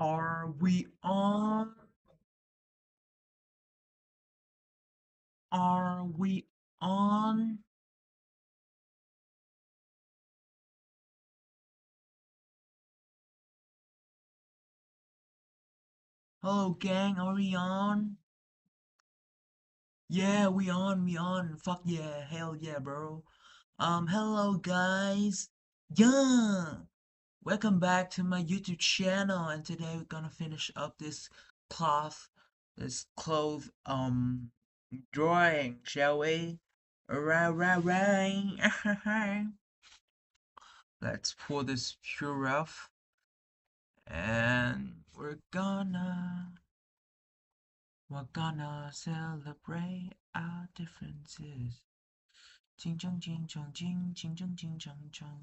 Are we on? Are we on? Hello, gang. Are we on? Yeah, we on. Fuck yeah. Hell yeah, bro. Hello, guys. Yeah. Welcome back to my YouTube channel. And today we're gonna finish up this cloth, drawing, shall we? Right. Let's pull this pure off. And we're gonna celebrate our differences. Ching chong ching chong ching ching chong ching chong chong.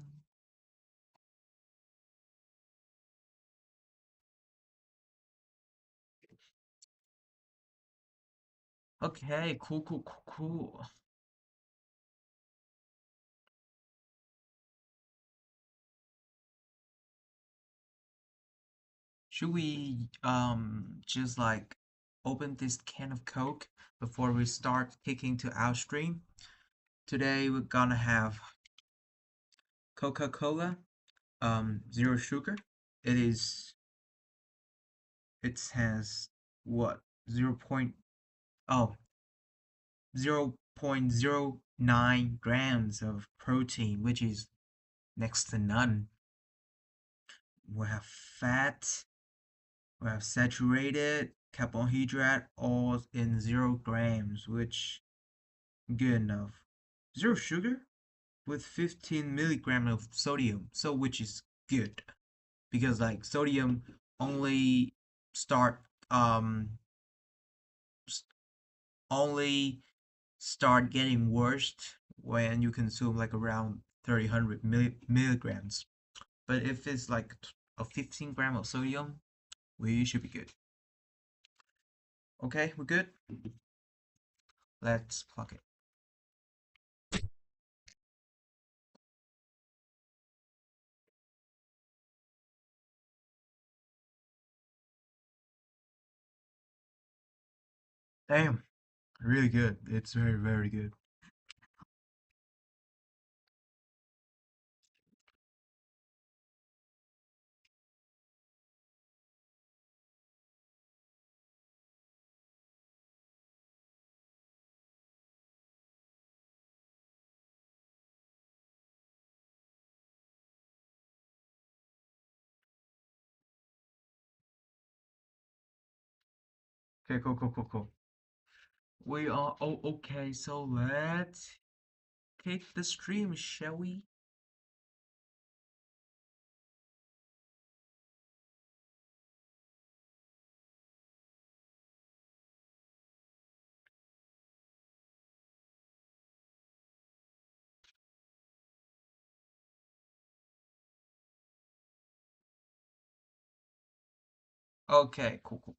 Okay, cool. Should we just like open this can of Coke before we start kicking to our stream? Today we're gonna have Coca-Cola, zero sugar. It is it has what 0. Oh, 0.09 grams of protein, which is next to none. We have fat, we have saturated carbohydrate, all in 0 grams, which good enough. Zero sugar with 15 milligram of sodium, so which is good because like sodium only start um only start getting worse when you consume like around 300 milligrams. But if it's like a 15 gram of sodium, we should be good. Okay, we're good. Let's plug it. Damn, really good. It's very good. Okay, cool. We are okay. So let's kick the stream, shall we? Okay, cool.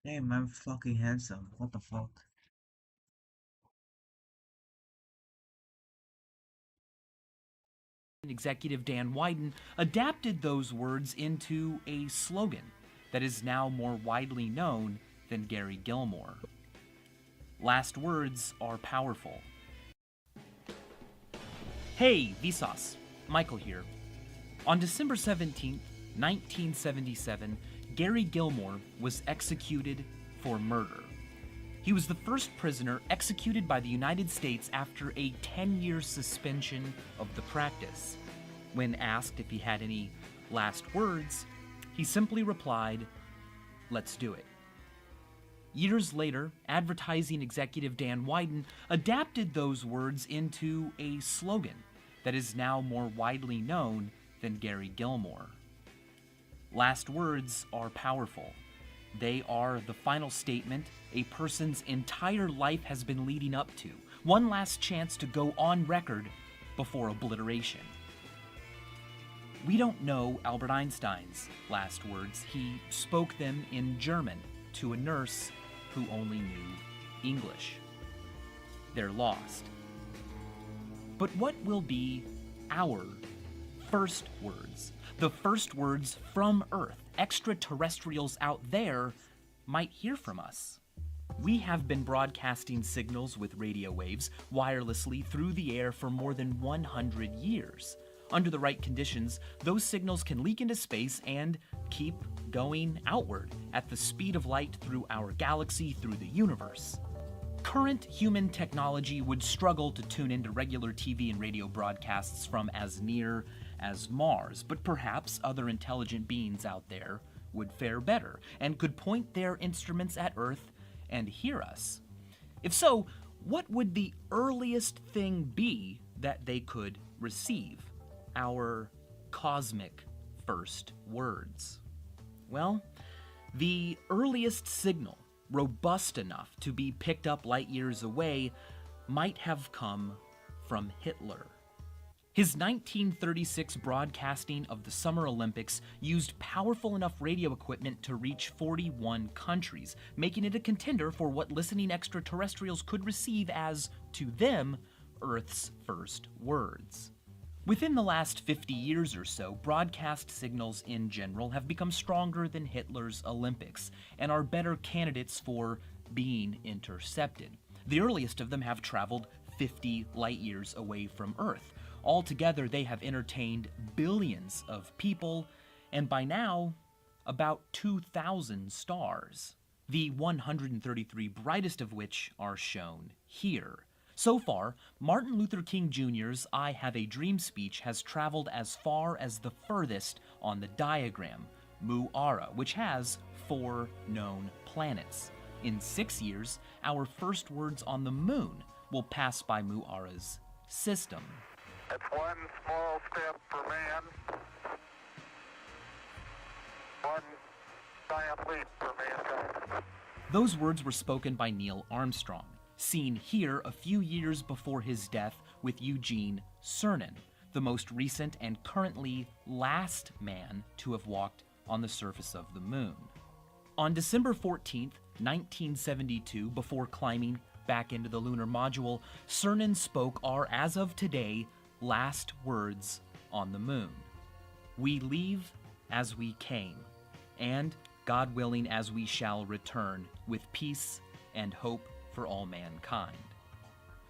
Damn, I'm fucking handsome. What the fuck? Executive Dan Wyden adapted those words into a slogan that is now more widely known than Gary Gilmore. Last words are powerful. Hey, Vsauce. Michael here. On December 17th, 1977, Gary Gilmore was executed for murder. He was the first prisoner executed by the United States after a 10-year suspension of the practice. When asked if he had any last words, he simply replied, "Let's do it." Years later, advertising executive Dan Wyden adapted those words into a slogan that is now more widely known than Gary Gilmore. Last words are powerful. They are the final statement a person's entire life has been leading up to. One last chance to go on record before obliteration. We don't know Albert Einstein's last words. He spoke them in German to a nurse who only knew English. They're lost. But what will be our first words? The first words from Earth. Extraterrestrials out there might hear from us. We have been broadcasting signals with radio waves wirelessly through the air for more than 100 years. Under the right conditions, those signals can leak into space and keep going outward at the speed of light through our galaxy, through the universe. Current human technology would struggle to tune into regular TV and radio broadcasts from as near as Mars, but perhaps other intelligent beings out there would fare better and could point their instruments at Earth and hear us. If so, what would the earliest thing be that they could receive? Our cosmic first words. Well, the earliest signal, robust enough to be picked up light years away, might have come from Hitler. His 1936 broadcasting of the Summer Olympics used powerful enough radio equipment to reach 41 countries, making it a contender for what listening extraterrestrials could receive as, to them, Earth's first words. Within the last 50 years or so, broadcast signals in general have become stronger than Hitler's Olympics and are better candidates for being intercepted. The earliest of them have traveled 50 light years away from Earth. Altogether, they have entertained billions of people, and by now, about 2,000 stars. The 133 brightest of which are shown here. So far, Martin Luther King Jr.'s I Have a Dream speech has traveled as far as the furthest on the diagram, Mu'ara, which has 4 known planets. In 6 years, our first words on the moon will pass by Mu'ara's system. It's one small step for man, one giant leap for mankind. Those words were spoken by Neil Armstrong, seen here a few years before his death with Eugene Cernan, the most recent and currently last man to have walked on the surface of the moon. On December 14th, 1972, before climbing back into the lunar module, Cernan spoke our, as of today, last words on the moon. We leave as we came, and, God willing, as we shall return, with peace and hope for all mankind.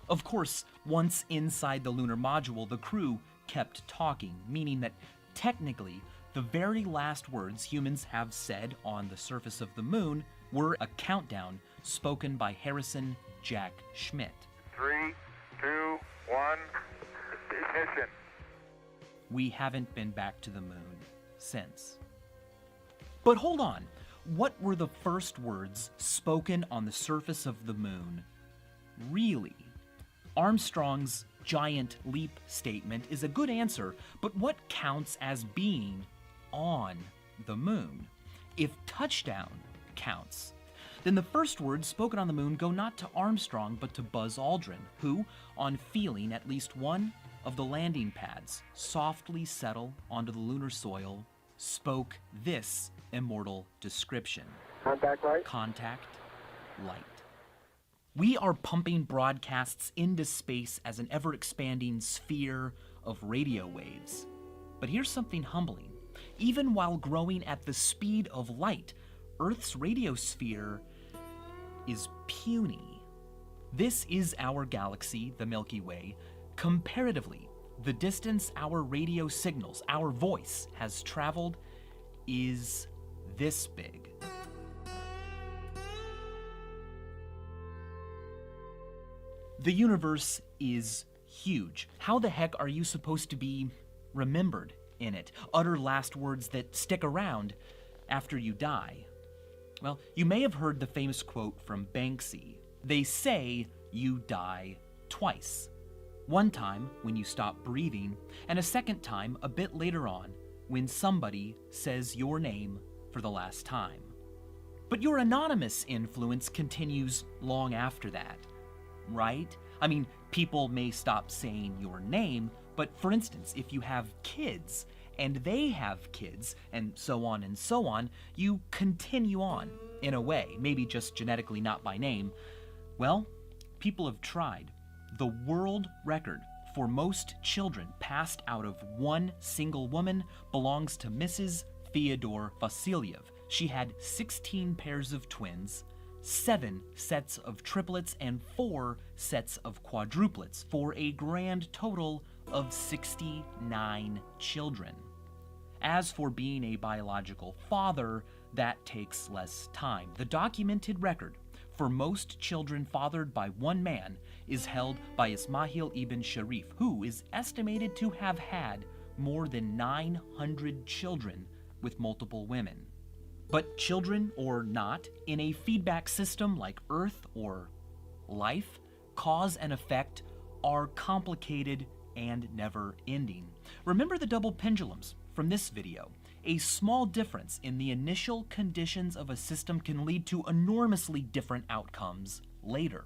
Of course, once inside the lunar module, the crew kept talking, meaning that technically, the very last words humans have said on the surface of the moon were a countdown spoken by Harrison Jack Schmitt. 3, 2, 1, ignition. We haven't been back to the moon since. But hold on, what were the first words spoken on the surface of the moon? Really? Armstrong's giant leap statement is a good answer, but what counts as being on the moon? If touchdown counts, then the first words spoken on the moon go not to Armstrong, but to Buzz Aldrin, who, on feeling at least one of the landing pads softly settle onto the lunar soil, spoke this immortal description. Contact light. Contact light. We are pumping broadcasts into space as an ever-expanding sphere of radio waves. But here's something humbling. Even while growing at the speed of light, Earth's radiosphere is puny. This is our galaxy, the Milky Way. Comparatively, the distance our radio signals, our voice, has traveled is this big. The universe is huge. How the heck are you supposed to be remembered in it? Utter last words that stick around after you die? Well, you may have heard the famous quote from Banksy. They say you die twice. One time when you stop breathing, and a second time a bit later on when somebody says your name for the last time. But your anonymous influence continues long after that. Right? I mean, people may stop saying your name, but for instance, if you have kids and they have kids and so on, you continue on in a way, maybe just genetically, not by name. Well, people have tried. The world record for most children passed out of one single woman belongs to Mrs. Fyodor Vasilyev. She had 16 pairs of twins, 7 sets of triplets, and 4 sets of quadruplets, for a grand total of 69 children. As for being a biological father, that takes less time. The documented record for most children fathered by one man is held by Ismail ibn Sharif, who is estimated to have had more than 900 children with multiple women. But children or not, in a feedback system like Earth or life, cause and effect are complicated and never ending. Remember the double pendulums from this video. A small difference in the initial conditions of a system can lead to enormously different outcomes later.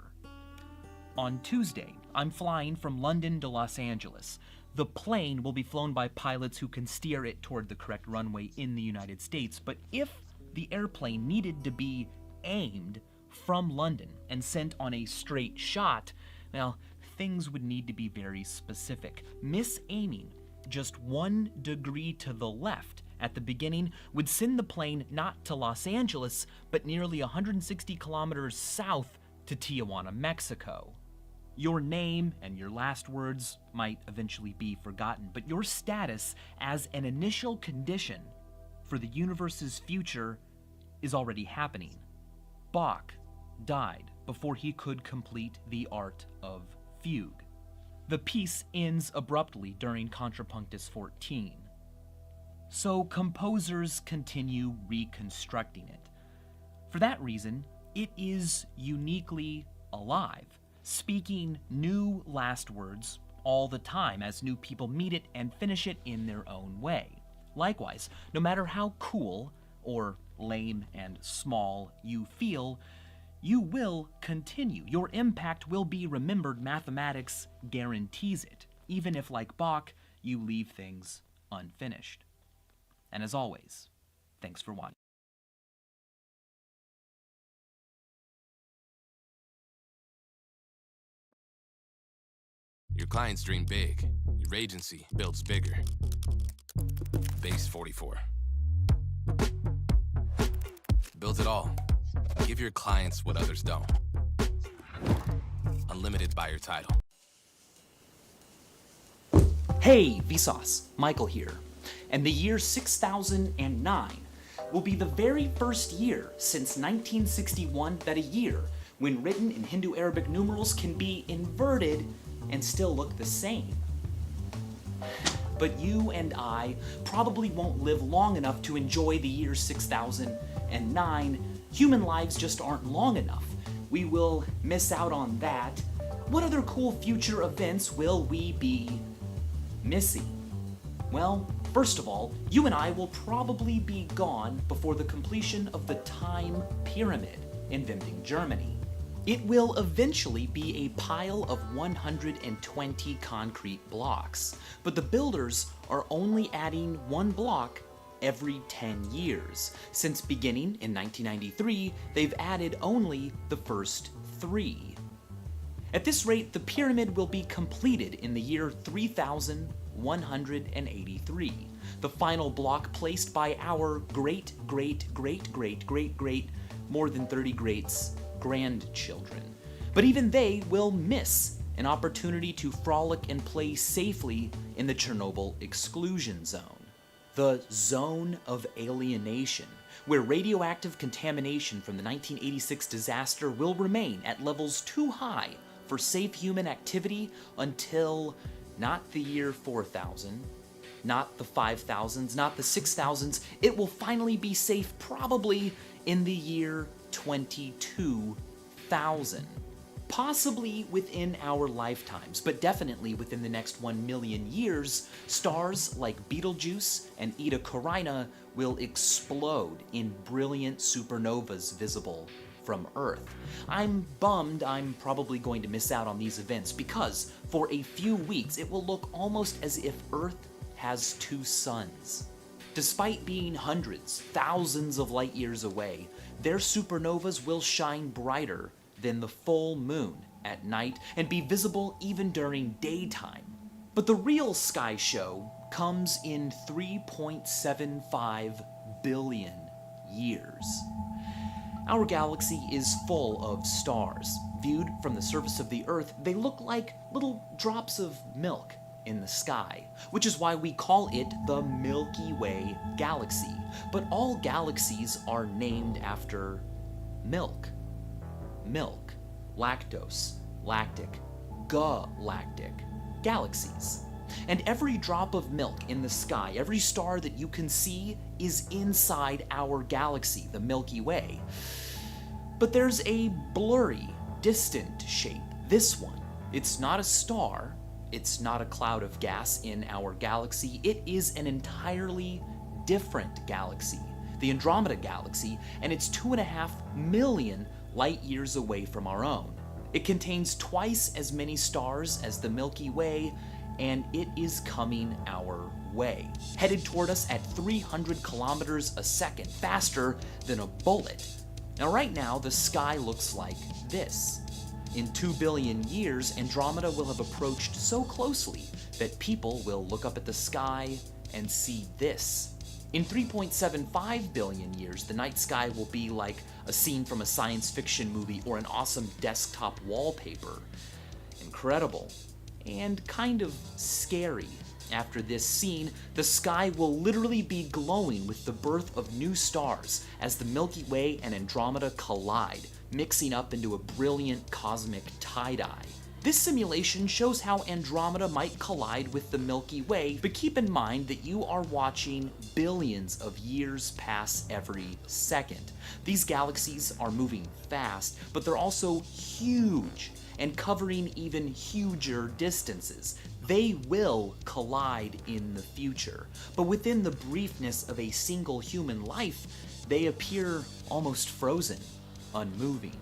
On Tuesday, I'm flying from London to Los Angeles. The plane will be flown by pilots who can steer it toward the correct runway in the United States, but if the airplane needed to be aimed from London and sent on a straight shot, well, things would need to be very specific. Misaiming just 1 degree to the left at the beginning would send the plane not to Los Angeles, but nearly 160 kilometers south to Tijuana, Mexico. Your name and your last words might eventually be forgotten, but your status as an initial condition for the universe's future is already happening. Bach died before he could complete the art of fugue. The piece ends abruptly during Contrapunctus 14. So composers continue reconstructing it. For that reason, it is uniquely alive, speaking new last words all the time as new people meet it and finish it in their own way. Likewise, no matter how cool or lame and small you feel, you will continue. Your impact will be remembered. Mathematics guarantees it, even if, like Bach, you leave things unfinished. And as always, thanks for watching. Your clients dream big. Your agency builds bigger. Base 44. Builds it all. Give your clients what others don't. Unlimited buyer title. Hey, Vsauce, Michael here. And the year 6009 will be the very first year since 1961 that a year, when written in Hindu-Arabic numerals, can be inverted and still look the same. But you and I probably won't live long enough to enjoy the year 6009. Human lives just aren't long enough. We will miss out on that. What other cool future events will we be missing? Well, first of all, you and I will probably be gone before the completion of the Time Pyramid in Winding, Germany. It will eventually be a pile of 120 concrete blocks, but the builders are only adding one block every 10 years. Since beginning in 1993, they've added only the first 3. At this rate, the pyramid will be completed in the year 3183, the final block placed by our great, more than 30 greats, grandchildren. But even they will miss an opportunity to frolic and play safely in the Chernobyl exclusion zone, the zone of alienation, where radioactive contamination from the 1986 disaster will remain at levels too high for safe human activity until not the year 4000, not the 5000s, not the 6000s. It will finally be safe probably in the year 22,000. Possibly within our lifetimes, but definitely within the next 1 million years, stars like Betelgeuse and Eta Carina will explode in brilliant supernovas visible from Earth. I'm bummed I'm probably going to miss out on these events because for a few weeks it will look almost as if Earth has 2 suns. Despite being hundreds, thousands of light years away, their supernovas will shine brighter than the full moon at night and be visible even during daytime. But the real sky show comes in 3.75 billion years. Our galaxy is full of stars. Viewed from the surface of the Earth, they look like little drops of milk in the sky, which is why we call it the Milky Way galaxy. But all galaxies are named after milk. Milk, lactose, lactic, galactic, galaxies. And every drop of milk in the sky, every star that you can see, is inside our galaxy, the Milky Way. But there's a blurry, distant shape, this one. It's not a star, it's not a cloud of gas in our galaxy, it is an entirely different galaxy, the Andromeda Galaxy, and it's 2.5 million light years away from our own. It contains twice as many stars as the Milky Way, and it is coming our way, headed toward us at 300 kilometers a second, faster than a bullet. Now right now, the sky looks like this. In 2 billion years, Andromeda will have approached so closely that people will look up at the sky and see this. In 3.75 billion years, the night sky will be like a scene from a science fiction movie or an awesome desktop wallpaper. Incredible. And kind of scary. After this scene, the sky will literally be glowing with the birth of new stars as the Milky Way and Andromeda collide, mixing up into a brilliant cosmic tie-dye. This simulation shows how Andromeda might collide with the Milky Way, but keep in mind that you are watching billions of years pass every second. These galaxies are moving fast, but they're also huge and covering even huger distances. They will collide in the future, but within the briefness of a single human life, they appear almost frozen, unmoving.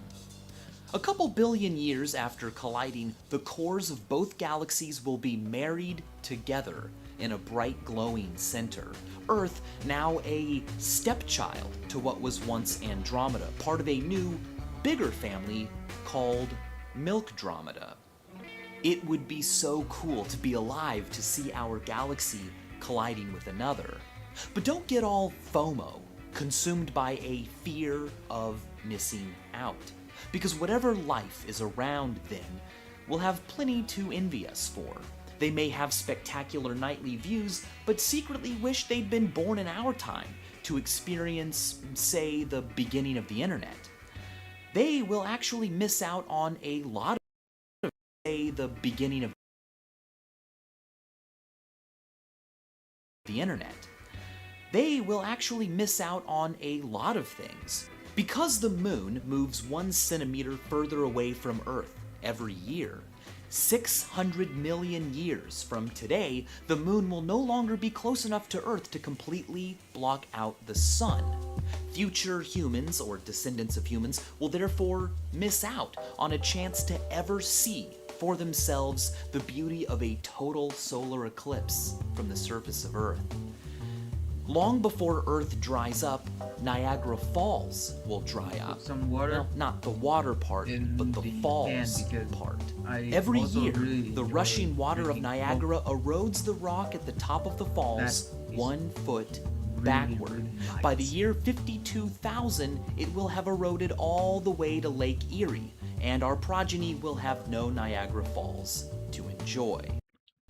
A couple billion years after colliding, the cores of both galaxies will be married together in a bright glowing center. Earth, now a stepchild to what was once Andromeda, part of a new, bigger family called Milkdromeda. It would be so cool to be alive to see our galaxy colliding with another. But don't get all FOMO, consumed by a fear of missing out. Because whatever life is around then will have plenty to envy us for. They may have spectacular nightly views, but secretly wish they'd been born in our time to experience, say, the beginning of the internet. They will actually miss out on a lot of, say, the beginning of the internet. They will actually miss out on a lot of things. Because the moon moves 1 centimeter further away from Earth every year, 600 million years from today, the moon will no longer be close enough to Earth to completely block out the sun. Future humans, or descendants of humans, will therefore miss out on a chance to ever see for themselves the beauty of a total solar eclipse from the surface of Earth. Long before Earth dries up, Niagara Falls will dry up. Some water. Well, not the water part, in but the the falls pan because part. I Every also year, really the enjoy rushing water of drinking Niagara erodes the rock at the top of the falls That is 1 foot really, backward. really By the nice. year 52,000, it will have eroded all the way to Lake Erie, and our progeny will have no Niagara Falls to enjoy.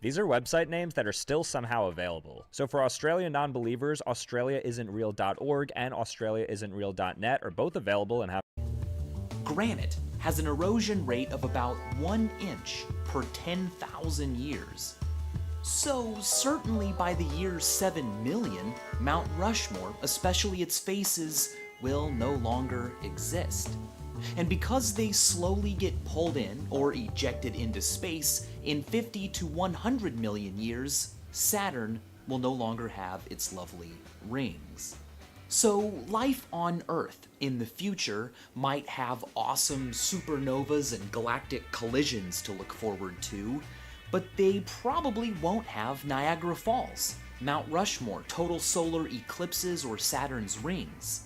These are website names that are still somehow available. So for Australian non-believers, AustraliaIsn'tReal.org and AustraliaIsn'tReal.net are both available and have. Granite has an erosion rate of about 1 inch per 10,000 years. So certainly by the year 7 million, Mount Rushmore, especially its faces, will no longer exist. And because they slowly get pulled in or ejected into space, in 50 to 100 million years, Saturn will no longer have its lovely rings. So life on Earth in the future might have awesome supernovas and galactic collisions to look forward to, but they probably won't have Niagara Falls, Mount Rushmore, total solar eclipses, or Saturn's rings.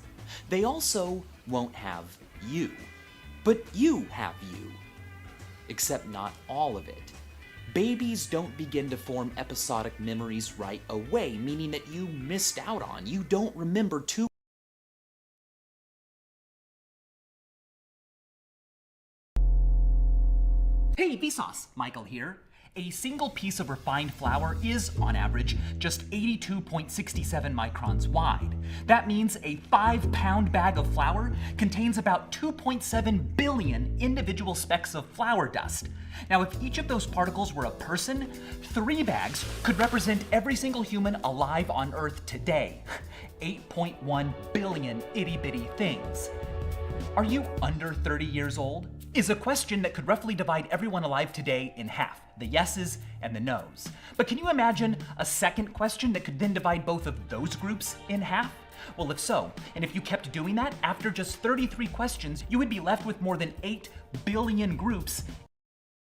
They also won't have you. But you have you. Except not all of it. Babies don't begin to form episodic memories right away, meaning that you missed out on. You don't remember too. Hey, Vsauce, Michael here. A single piece of refined flour is, on average, just 82.67 microns wide. That means a 5-pound bag of flour contains about 2.7 billion individual specks of flour dust. Now, if each of those particles were a person, 3 bags could represent every single human alive on Earth today. 8.1 billion itty-bitty things. Are you under 30 years old? Is a question that could roughly divide everyone alive today in half, the yeses and the nos. But can you imagine a second question that could then divide both of those groups in half? Well, if so, and if you kept doing that, after just 33 questions, you would be left with more than 8 billion groups.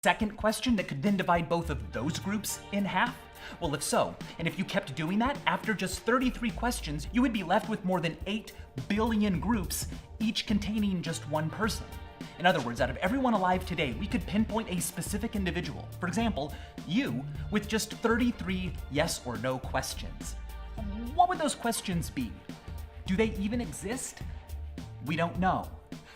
Second question that could then divide both of those groups in half? Well, if so, and if you kept doing that, after just 33 questions, you would be left with more than 8 billion groups, each containing just one person. In other words, out of everyone alive today, we could pinpoint a specific individual. For example, you, with just 33 yes or no questions. What would those questions be? Do they even exist? We don't know.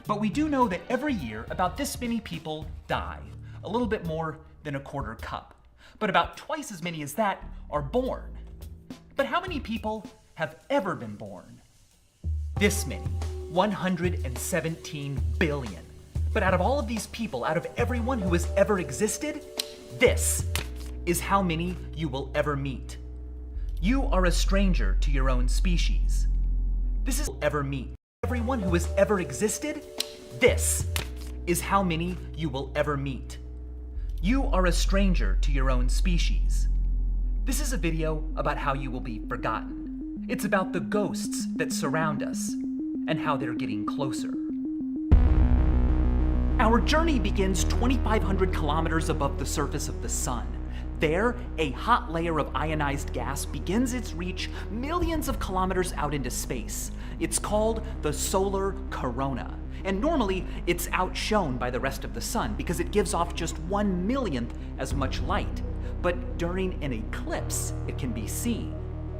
But we do know that every year, about this many people die. A little bit more than a quarter cup. But about twice as many as that are born. But how many people have ever been born? This many, 117 billion. But out of all of these people, out of everyone who has ever existed, this is how many you will ever meet. You are a stranger to your own species. This is ever meet. Everyone who has ever existed, this is how many you will ever meet. You are a stranger to your own species. This is a video about how you will be forgotten. It's about the ghosts that surround us and how they're getting closer. Our journey begins 2,500 kilometers above the surface of the sun. There, a hot layer of ionized gas begins its reach millions of kilometers out into space. It's called the solar corona. And normally, it's outshone by the rest of the sun because it gives off just 1/1,000,000th as much light. But during an eclipse, it can be seen.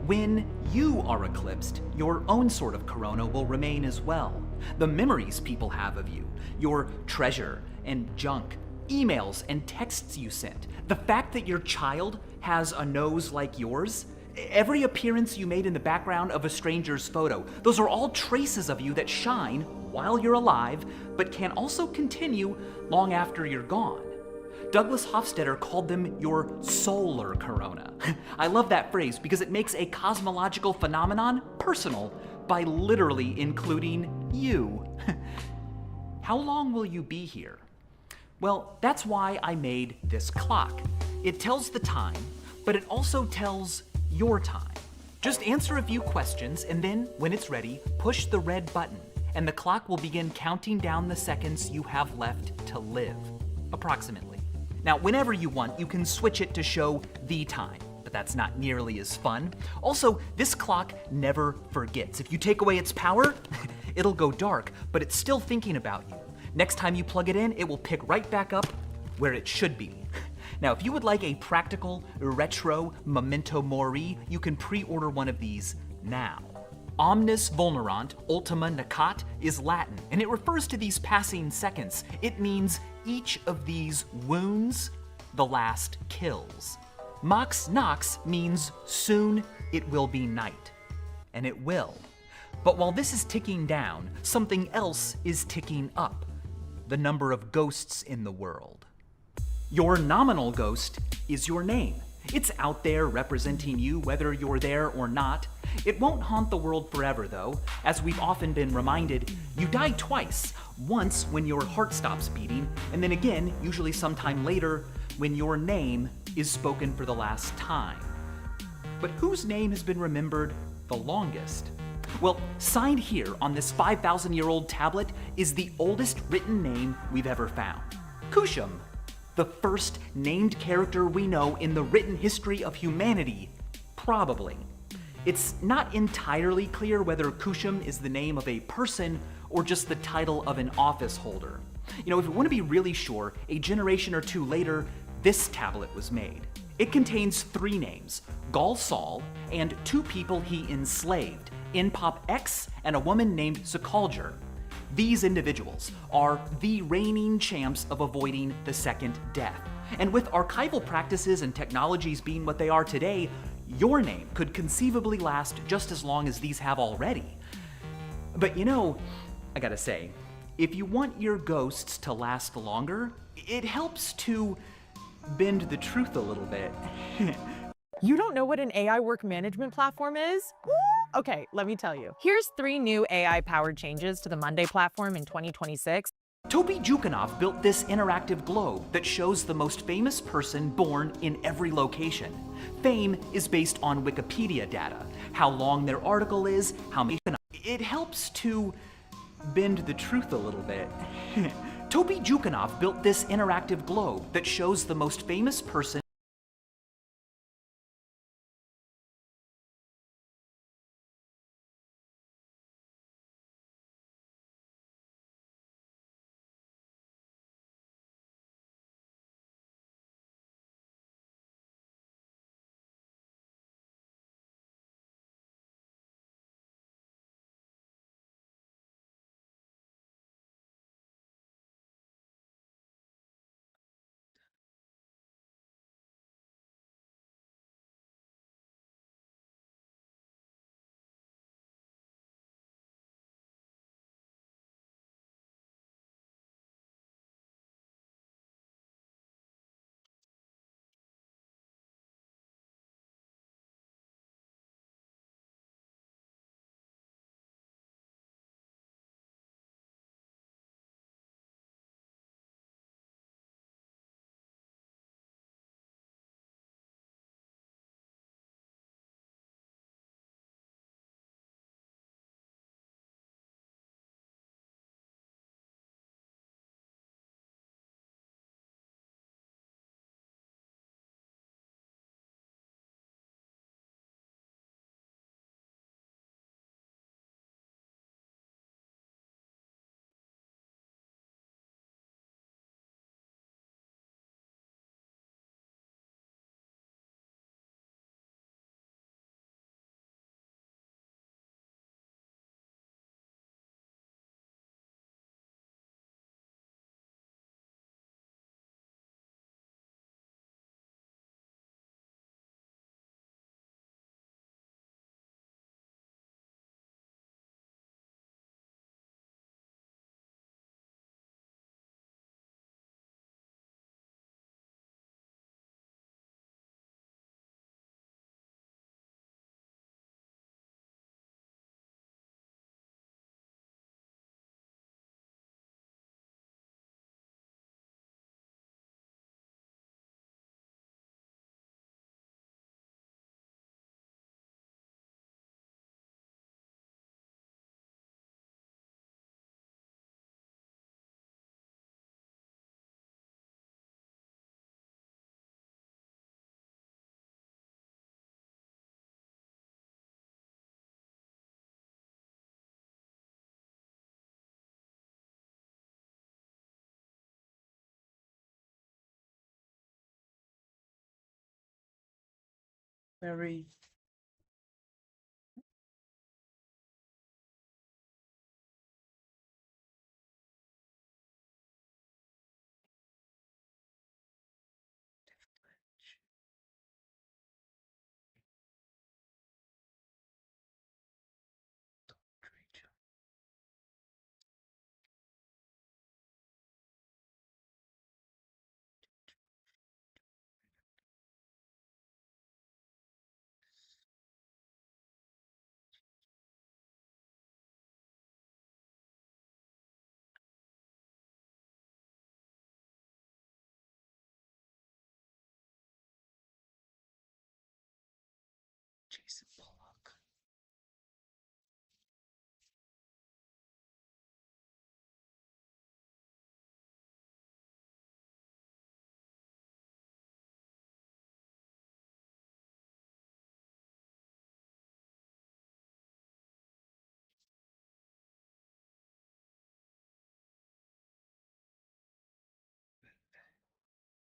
When you are eclipsed, your own sort of corona will remain as well. The memories people have of you, your treasure and junk, emails and texts you sent, the fact that your child has a nose like yours, every appearance you made in the background of a stranger's photo, those are all traces of you that shine while you're alive, but can also continue long after you're gone. Douglas Hofstadter called them your solar corona. I love that phrase because it makes a cosmological phenomenon personal by literally including you. How long will you be here? Well, that's why I made this clock. It tells the time, but it also tells your time. Just answer a few questions and then, when it's ready, push the red button and the clock will begin counting down the seconds you have left to live, approximately. Now, whenever you want, you can switch it to show the time. but that's not nearly as fun. Also, this clock never forgets. If you take away its power, it'll go dark, but it's still thinking about you. Next time you plug it in, it will pick right back up where it should be. Now, if you would like a practical, retro memento mori, you can pre-order one of these now. Omnis vulnerant ultima necat is Latin, and it refers to these passing seconds. It means each of these wounds, the last kills. Mox nox means soon it will be night. And it will. But while this is ticking down, something else is ticking up. The number of ghosts in the world. Your nominal ghost is your name. It's out there representing you whether you're there or not. It won't haunt the world forever though. As we've often been reminded, you die twice. Once when your heart stops beating, and then again, usually sometime later, when your name is spoken for the last time. But whose name has been remembered the longest? Well, signed here on this 5,000-year-old tablet is the oldest written name we've ever found. Kushum, the first named character we know in the written history of humanity, probably. It's not entirely clear whether Kushum is the name of a person or just the title of an office holder. You know, if you want to be really sure, a generation or two later, this tablet was made. It contains 3 names, Gal Sol and 2 people he enslaved, Inpop X and a woman named Sukaljar. These individuals are the reigning champs of avoiding the second death. And with archival practices and technologies being what they are today, your name could conceivably last just as long as these have already. But you know, I gotta say, if you want your ghosts to last longer, it helps to bend the truth a little bit. You don't know what an AI work management platform is? Okay, let me tell you. Here's 3 new AI-powered changes to the Monday platform in 2026. Toby Jukanov built this interactive globe that shows the most famous person born in every location. Fame is based on Wikipedia data, how long their article is, how many. It helps to bend the truth a little bit. Toby Jukanov built this interactive globe that shows the most famous person very Jason Pollock.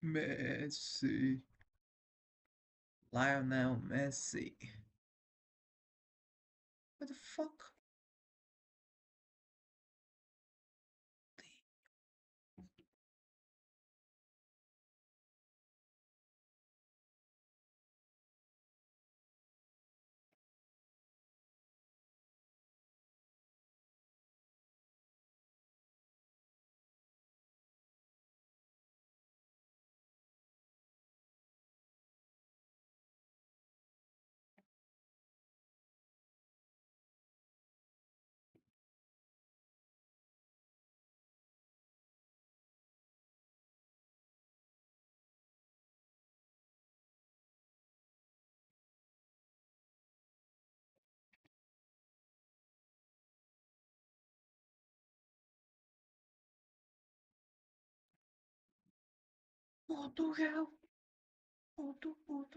Messi. Lionel Messi. What the fuck? Portugal. Portugal.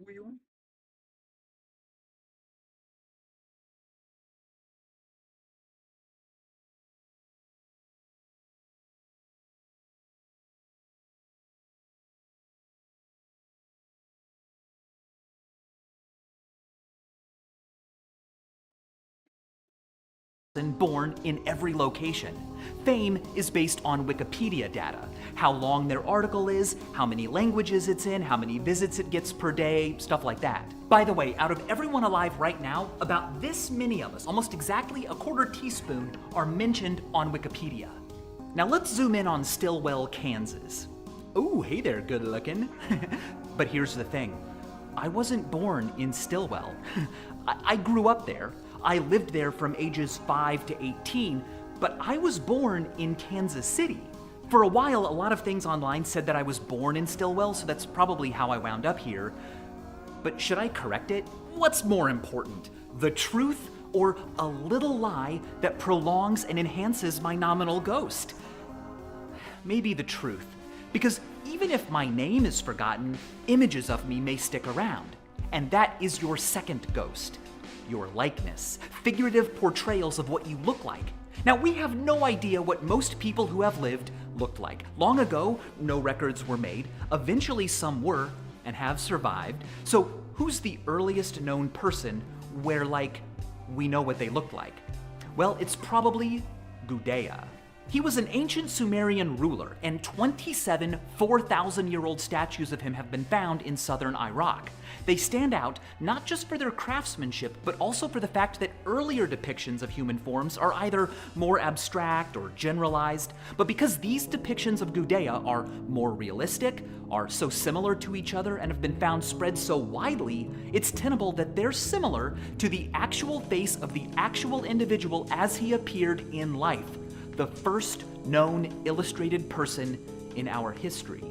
Will. Born in every location. Fame is based on Wikipedia data, how long their article is, how many languages it's in, how many visits it gets per day, stuff like that. By the way, out of everyone alive right now, about this many of us, almost exactly a quarter teaspoon, are mentioned on Wikipedia. Now let's zoom in on Stillwell, Kansas. Ooh, hey there, good looking. But here's the thing. I wasn't born in Stillwell. I grew up there. I lived there from ages 5 to 18, but I was born in Kansas City. For a while, a lot of things online said that I was born in Stillwell, so that's probably how I wound up here. But should I correct it? What's more important, the truth or a little lie that prolongs and enhances my nominal ghost? Maybe the truth, because even if my name is forgotten, images of me may stick around. And that is your second ghost. Your likeness, figurative portrayals of what you look like. Now, we have no idea what most people who have lived looked like. Long ago, no records were made. Eventually, some were and have survived. So, who's the earliest known person where, like, we know what they looked like? Well, it's probably Gudea. He was an ancient Sumerian ruler, and 27 4,000-year-old statues of him have been found in southern Iraq. They stand out not just for their craftsmanship, but also for the fact that earlier depictions of human forms are either more abstract or generalized. But because these depictions of Gudea are more realistic, are so similar to each other, and have been found spread so widely, it's tenable that they're similar to the actual face of the actual individual as he appeared in life, the first known illustrated person in our history.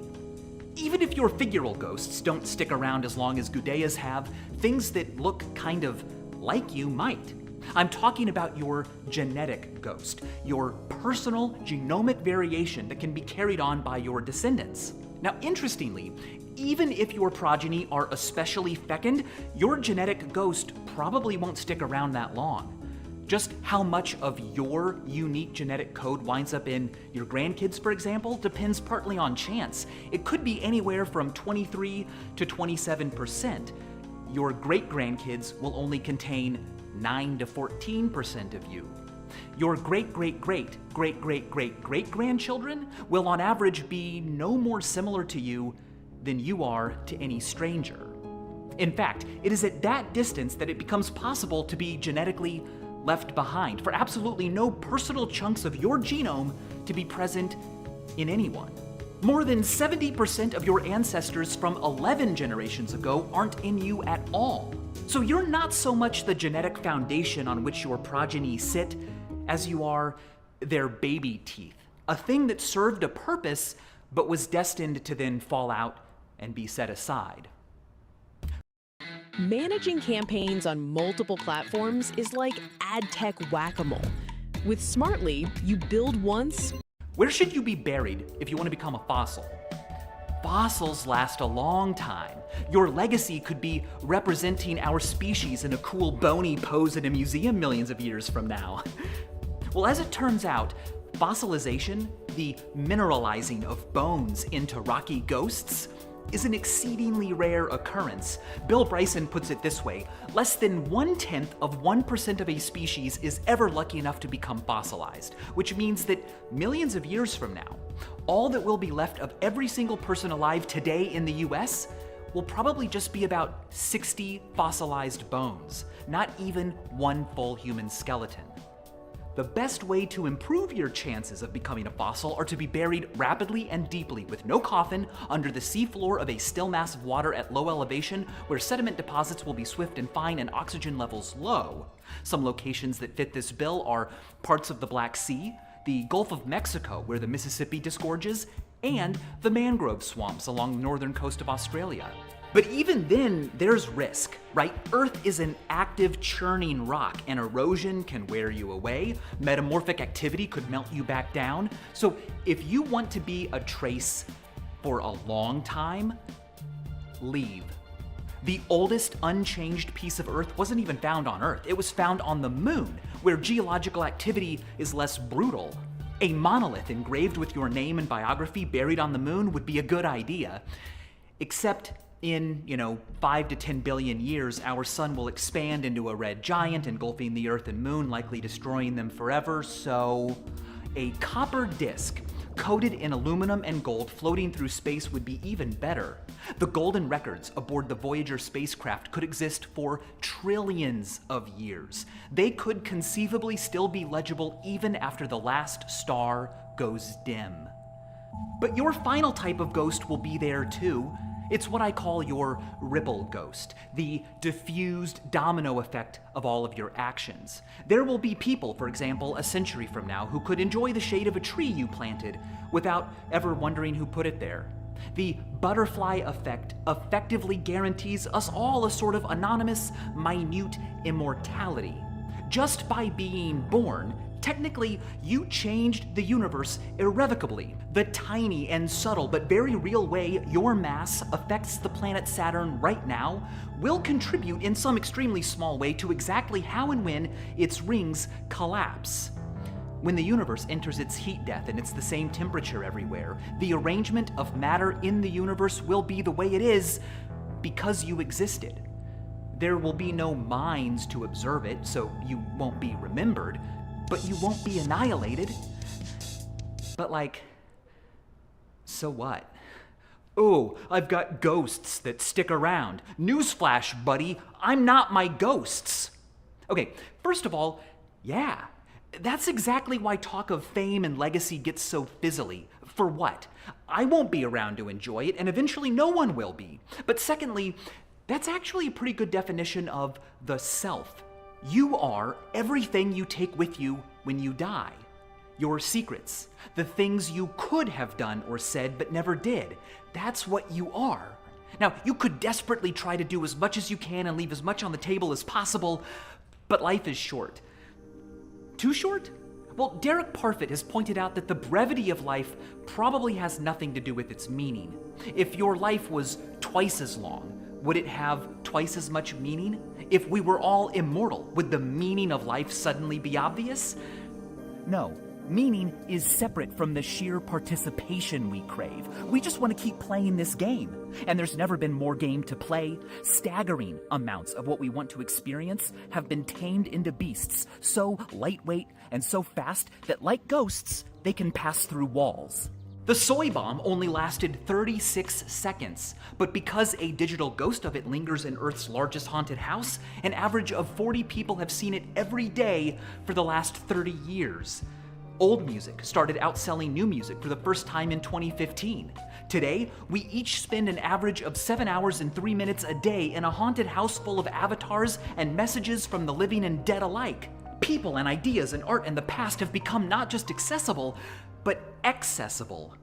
Even if your figural ghosts don't stick around as long as Gudea's have, things that look kind of like you might. I'm talking about your genetic ghost, your personal genomic variation that can be carried on by your descendants. Now, interestingly, even if your progeny are especially fecund, your genetic ghost probably won't stick around that long. Just how much of your unique genetic code winds up in your grandkids, for example, depends partly on chance. It could be anywhere from 23 to 27%. Your great-grandkids will only contain 9 to 14% of you. Your great-great-great-great-great-great-great-grandchildren will on average be no more similar to you than you are to any stranger. In fact, it is at that distance that it becomes possible to be genetically left behind, for absolutely no personal chunks of your genome to be present in anyone. More than 70% of your ancestors from 11 generations ago aren't in you at all. So you're not so much the genetic foundation on which your progeny sit as you are their baby teeth, a thing that served a purpose but was destined to then fall out and be set aside. Managing campaigns on multiple platforms is like ad tech whack-a-mole. With Smartly, you build once. Where should you be buried if you want to become a fossil? Fossils last a long time. Your legacy could be representing our species in a cool bony pose in a museum millions of years from now. Well, as it turns out, fossilization, the mineralizing of bones into rocky ghosts, is an exceedingly rare occurrence. Bill Bryson puts it this way: less than 0.1% of a species is ever lucky enough to become fossilized, which means that millions of years from now, all that will be left of every single person alive today in the US will probably just be about 60 fossilized bones, not even one full human skeleton. The best way to improve your chances of becoming a fossil are to be buried rapidly and deeply with no coffin under the seafloor of a still mass of water at low elevation where sediment deposits will be swift and fine and oxygen levels low. Some locations that fit this bill are parts of the Black Sea, the Gulf of Mexico where the Mississippi disgorges, and the mangrove swamps along the northern coast of Australia. But even then, there's risk, right? Earth is an active, churning rock, and erosion can wear you away. Metamorphic activity could melt you back down. So if you want to be a trace for a long time, leave. The oldest unchanged piece of Earth wasn't even found on Earth. It was found on the Moon, where geological activity is less brutal. A monolith engraved with your name and biography buried on the Moon would be a good idea, except in, 5 to 10 billion years, our sun will expand into a red giant, engulfing the Earth and Moon, likely destroying them forever. So a copper disk coated in aluminum and gold floating through space would be even better. The golden records aboard the Voyager spacecraft could exist for trillions of years. They could conceivably still be legible even after the last star goes dim. But your final type of ghost will be there too. It's what I call your ripple ghost, the diffused domino effect of all of your actions. There will be people, for example, a century from now, who could enjoy the shade of a tree you planted without ever wondering who put it there. The butterfly effect effectively guarantees us all a sort of anonymous, minute immortality. Just by being born, technically, you changed the universe irrevocably. The tiny and subtle but very real way your mass affects the planet Saturn right now will contribute in some extremely small way to exactly how and when its rings collapse. When the universe enters its heat death and it's the same temperature everywhere, the arrangement of matter in the universe will be the way it is because you existed. There will be no minds to observe it, so you won't be remembered, but you won't be annihilated. But so what? Oh, I've got ghosts that stick around. Newsflash, buddy, I'm not my ghosts. Okay, first of all, yeah, that's exactly why talk of fame and legacy gets so fizzly. For what? I won't be around to enjoy it, and eventually no one will be. But secondly, that's actually a pretty good definition of the self. You are everything you take with you when you die. Your secrets, the things you could have done or said but never did. That's what you are. Now, you could desperately try to do as much as you can and leave as much on the table as possible, but life is short. Too short? Well, Derek Parfit has pointed out that the brevity of life probably has nothing to do with its meaning. If your life was twice as long, would it have twice twice as much meaning? If we were all immortal, would the meaning of life suddenly be obvious? No. Meaning is separate from the sheer participation we crave. We just want to keep playing this game. And there's never been more game to play. Staggering amounts of what we want to experience have been tamed into beasts, so lightweight and so fast that, like ghosts, they can pass through walls. The soy bomb only lasted 36 seconds, but because a digital ghost of it lingers in Earth's largest haunted house, an average of 40 people have seen it every day for the last 30 years. Old music started outselling new music for the first time in 2015. Today, we each spend an average of 7 hours and 3 minutes a day in a haunted house full of avatars and messages from the living and dead alike. People and ideas and art in the past have become not just accessible, but accessible.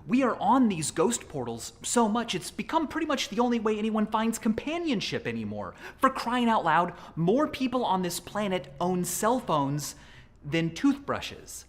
We are on these ghost portals so much it's become pretty much the only way anyone finds companionship anymore. For crying out loud, more people on this planet own cell phones than toothbrushes.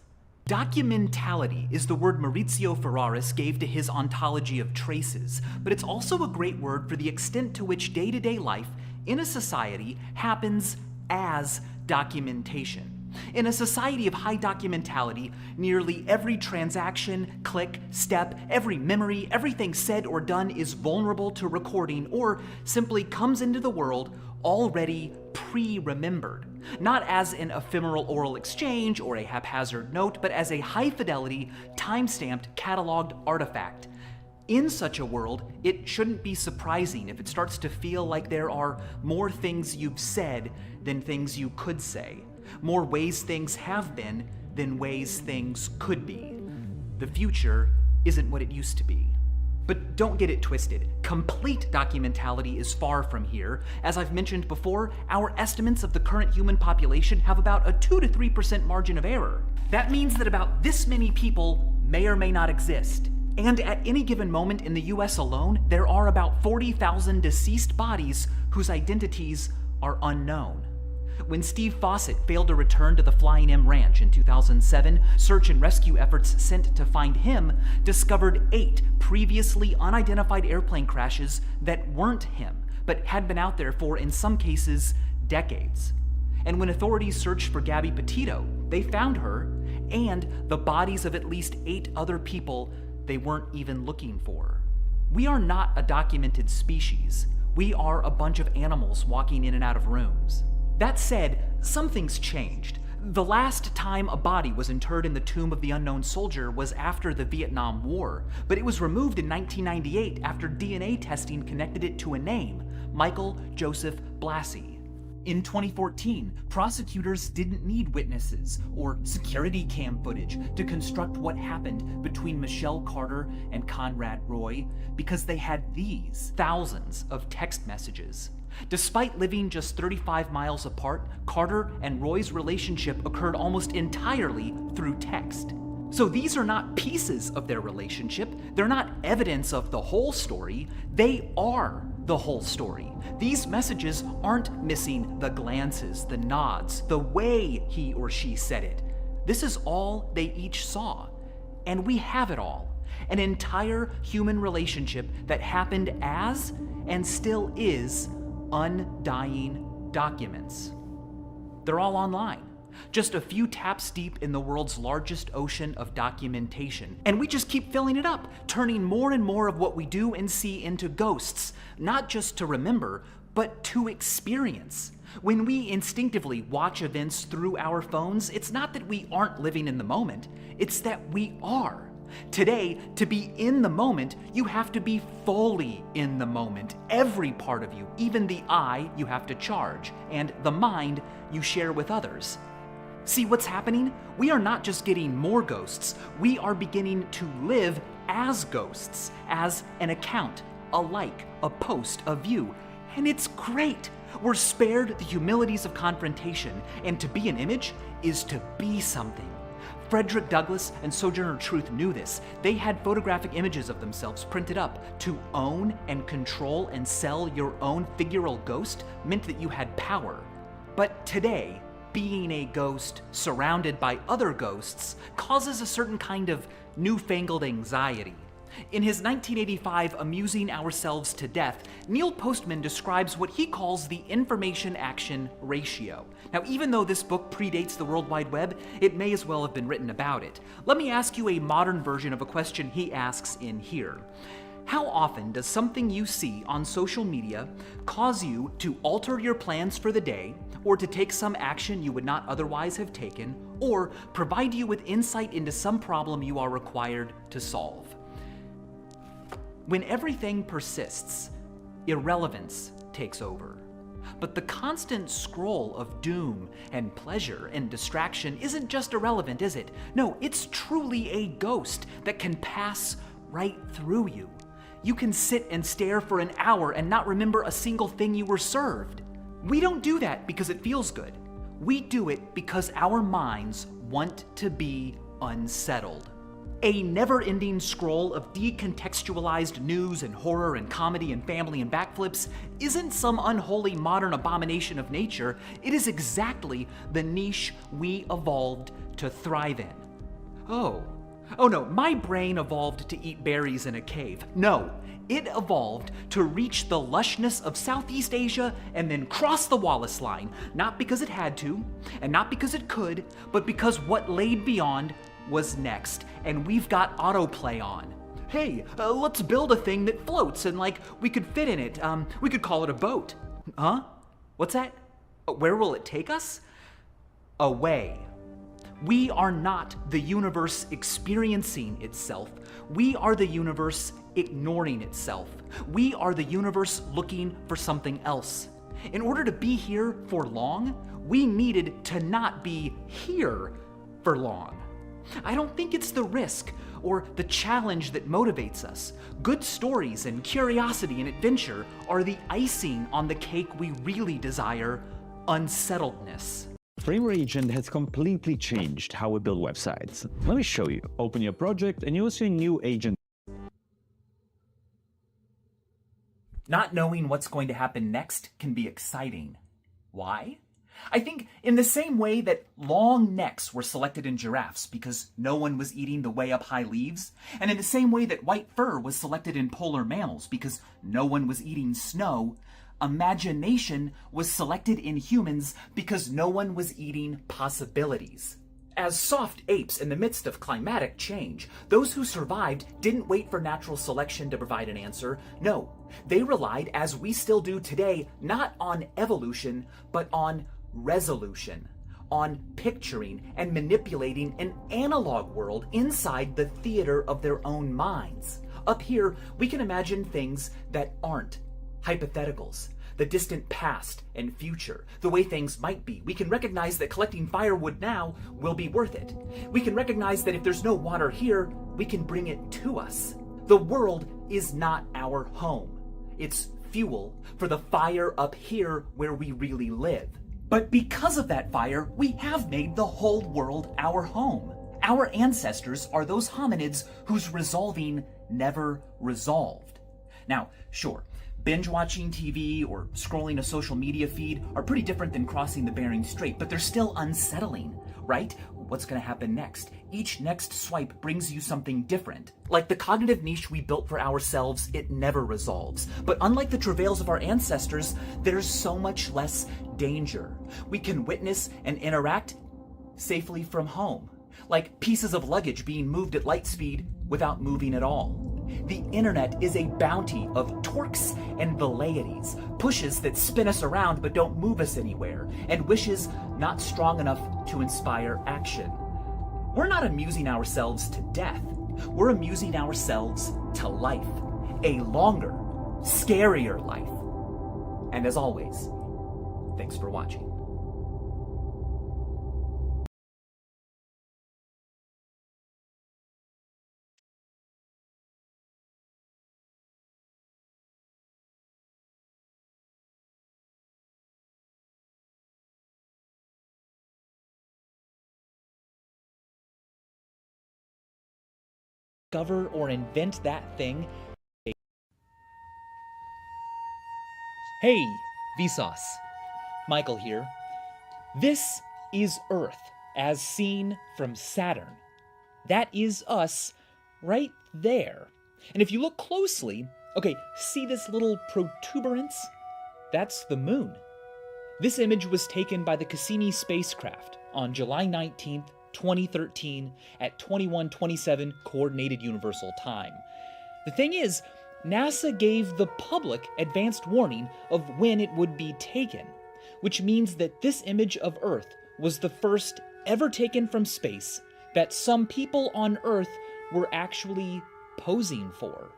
Documentality is the word Maurizio Ferraris gave to his ontology of traces, but it's also a great word for the extent to which day-to-day life in a society happens as documentation. In a society of high documentality, nearly every transaction, click, step, every memory, everything said or done is vulnerable to recording or simply comes into the world already pre-remembered. Not as an ephemeral oral exchange or a haphazard note, but as a high-fidelity, time-stamped, cataloged artifact. In such a world, it shouldn't be surprising if it starts to feel like there are more things you've said than things you could say. More ways things have been than ways things could be. The future isn't what it used to be. But don't get it twisted. Complete documentality is far from here. As I've mentioned before, our estimates of the current human population have about a 2 to 3% margin of error. That means that about this many people may or may not exist. And at any given moment in the US alone, there are about 40,000 deceased bodies whose identities are unknown. When Steve Fawcett failed to return to the Flying M Ranch in 2007, search and rescue efforts sent to find him discovered 8 previously unidentified airplane crashes that weren't him, but had been out there for, in some cases, decades. And when authorities searched for Gabby Petito, they found her and the bodies of at least 8 other people they weren't even looking for. We are not a documented species. We are a bunch of animals walking in and out of rooms. That said, something's changed. The last time a body was interred in the tomb of the unknown soldier was after the Vietnam War, but it was removed in 1998 after DNA testing connected it to a name, Michael Joseph Blassie. In 2014, prosecutors didn't need witnesses or security cam footage to construct what happened between Michelle Carter and Conrad Roy because they had these thousands of text messages. Despite living just 35 miles apart, Carter and Roy's relationship occurred almost entirely through text. So these are not pieces of their relationship. They're not evidence of the whole story. They are the whole story. These messages aren't missing the glances, the nods, the way he or she said it. This is all they each saw. And we have it all. An entire human relationship that happened as, and still is, undying documents. They're all online. Just a few taps deep in the world's largest ocean of documentation. And we just keep filling it up, turning more and more of what we do and see into ghosts, not just to remember, but to experience. When we instinctively watch events through our phones, it's not that we aren't living in the moment, it's that we are. Today, to be in the moment, you have to be fully in the moment. Every part of you, even the eye, you have to charge, and the mind you share with others. See what's happening? We are not just getting more ghosts, we are beginning to live as ghosts, as an account, a like, a post, a view, and it's great. We're spared the humilities of confrontation, and to be an image is to be something. Frederick Douglass and Sojourner Truth knew this. They had photographic images of themselves printed up. To own and control and sell your own figural ghost meant that you had power. But today, being a ghost surrounded by other ghosts causes a certain kind of newfangled anxiety. In his 1985 Amusing Ourselves to Death, Neil Postman describes what he calls the information-action ratio. Now, even though this book predates the World Wide Web, it may as well have been written about it. Let me ask you a modern version of a question he asks in here. How often does something you see on social media cause you to alter your plans for the day, or to take some action you would not otherwise have taken, or provide you with insight into some problem you are required to solve? When everything persists, irrelevance takes over. But the constant scroll of doom and pleasure and distraction isn't just irrelevant, is it? No, it's truly a ghost that can pass right through you. You can sit and stare for an hour and not remember a single thing you were served. We don't do that because it feels good. We do it because our minds want to be unsettled. A never-ending scroll of decontextualized news and horror and comedy and family and backflips isn't some unholy modern abomination of nature. It is exactly the niche we evolved to thrive in. Oh no, my brain evolved to eat berries in a cave. No, it evolved to reach the lushness of Southeast Asia and then cross the Wallace Line, not because it had to, and not because it could, but because what laid beyond was next, and we've got autoplay on. Hey, let's build a thing that floats and we could fit in it. We could call it a boat. Huh? What's that? Where will it take us? Away. We are not the universe experiencing itself. We are the universe ignoring itself. We are the universe looking for something else. In order to be here for long, we needed to not be here for long. I don't think it's the risk or the challenge that motivates us. Good stories and curiosity and adventure are the icing on the cake we really desire: unsettledness. Framer Agent has completely changed how we build websites. Let me show you. Open your project and you will see a new agent. Not knowing what's going to happen next can be exciting. Why? I think in the same way that long necks were selected in giraffes because no one was eating the way up high leaves, and in the same way that white fur was selected in polar mammals because no one was eating snow, imagination was selected in humans because no one was eating possibilities. As soft apes in the midst of climatic change, those who survived didn't wait for natural selection to provide an answer. No, they relied, as we still do today, not on evolution, but on resolution, on picturing and manipulating an analog world inside the theater of their own minds. Up here, we can imagine things that aren't hypotheticals, the distant past and future, the way things might be. We can recognize that collecting firewood now will be worth it. We can recognize that if there's no water here, we can bring it to us. The world is not our home. It's fuel for the fire up here where we really live. But because of that fire, we have made the whole world our home. Our ancestors are those hominids whose resolving never resolved. Now, sure, binge watching TV or scrolling a social media feed are pretty different than crossing the Bering Strait, but they're still unsettling, right? What's going to happen next? Each next swipe brings you something different. Like the cognitive niche we built for ourselves, it never resolves. But unlike the travails of our ancestors, there's so much less danger. We can witness and interact safely from home, like pieces of luggage being moved at light speed without moving at all. The internet is a bounty of torques and velleities, pushes that spin us around but don't move us anywhere, and wishes not strong enough to inspire action. We're not amusing ourselves to death. We're amusing ourselves to life. A longer, scarier life. And as always, thanks for watching. Discover or invent that thing. Hey, Vsauce. Michael here. This is Earth as seen from Saturn. That is us right there. And if you look closely, okay, see this little protuberance? That's the moon. This image was taken by the Cassini spacecraft on July 19th, 2013 at 21:27 Coordinated Universal Time. The thing is, NASA gave the public advanced warning of when it would be taken, which means that this image of Earth was the first ever taken from space that some people on Earth were actually posing for.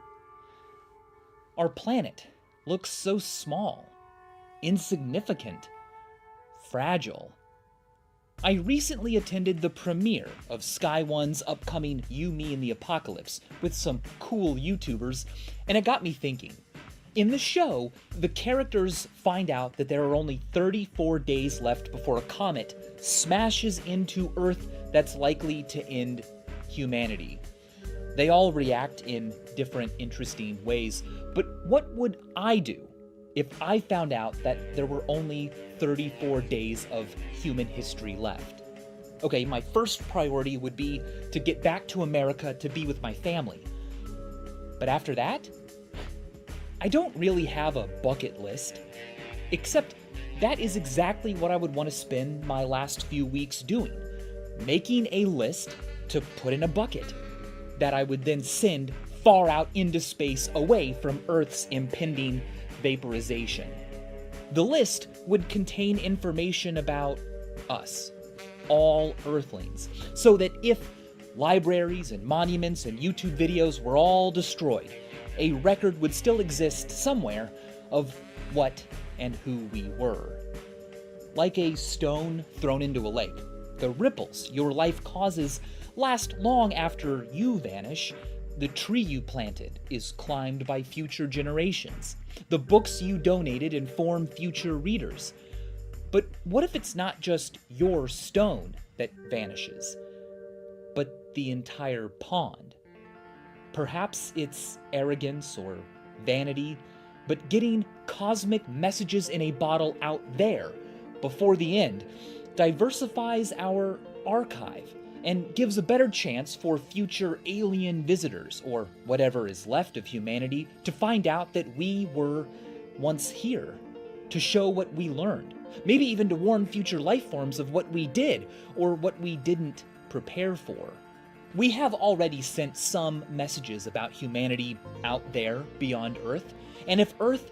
Our planet looks so small, insignificant, fragile. I recently attended the premiere of Sky One's upcoming You, Me, and the Apocalypse with some cool YouTubers, and it got me thinking. In the show, the characters find out that there are only 34 days left before a comet smashes into Earth that's likely to end humanity. They all react in different interesting ways, but what would I do if I found out that there were only 34 days of human history left? Okay, my first priority would be to get back to America to be with my family. But after that, I don't really have a bucket list, except that is exactly what I would want to spend my last few weeks doing, making a list to put in a bucket that I would then send far out into space away from Earth's impending vaporization. The list would contain information about us, all Earthlings, so that if libraries and monuments and YouTube videos were all destroyed, a record would still exist somewhere of what and who we were. Like a stone thrown into a lake, the ripples your life causes last long after you vanish. The tree you planted is climbed by future generations. The books you donated inform future readers. But what if it's not just your stone that vanishes, but the entire pond? Perhaps it's arrogance or vanity, but getting cosmic messages in a bottle out there before the end diversifies our archive and gives a better chance for future alien visitors, or whatever is left of humanity, to find out that we were once here, to show what we learned, maybe even to warn future life forms of what we did or what we didn't prepare for. We have already sent some messages about humanity out there beyond Earth, and if Earth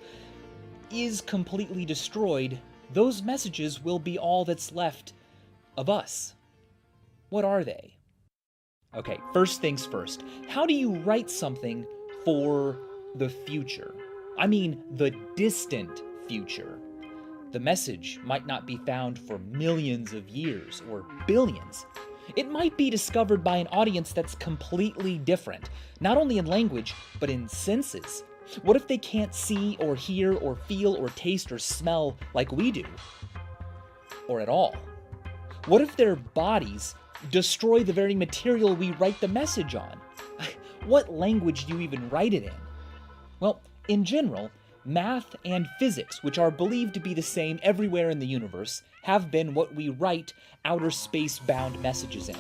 is completely destroyed, those messages will be all that's left of us. What are they? Okay, first things first. How do you write something for the future? I mean, the distant future. The message might not be found for millions of years or billions. It might be discovered by an audience that's completely different, not only in language, but in senses. What if they can't see or hear or feel or taste or smell like we do? Or at all? What if their bodies destroy the very material we write the message on? What language do you even write it in? Well, in general, math and physics, which are believed to be the same everywhere in the universe, have been what we write outer space-bound messages in.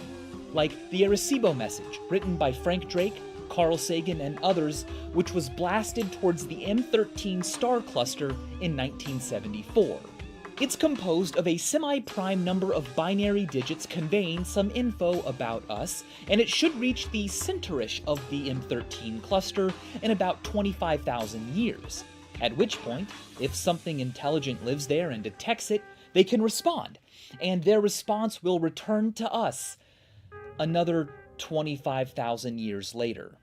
Like the Arecibo message, written by Frank Drake, Carl Sagan, and others, which was blasted towards the M13 star cluster in 1974. It's composed of a semi-prime number of binary digits conveying some info about us, and it should reach the center-ish of the M13 cluster in about 25,000 years. At which point, if something intelligent lives there and detects it, they can respond, and their response will return to us another 25,000 years later.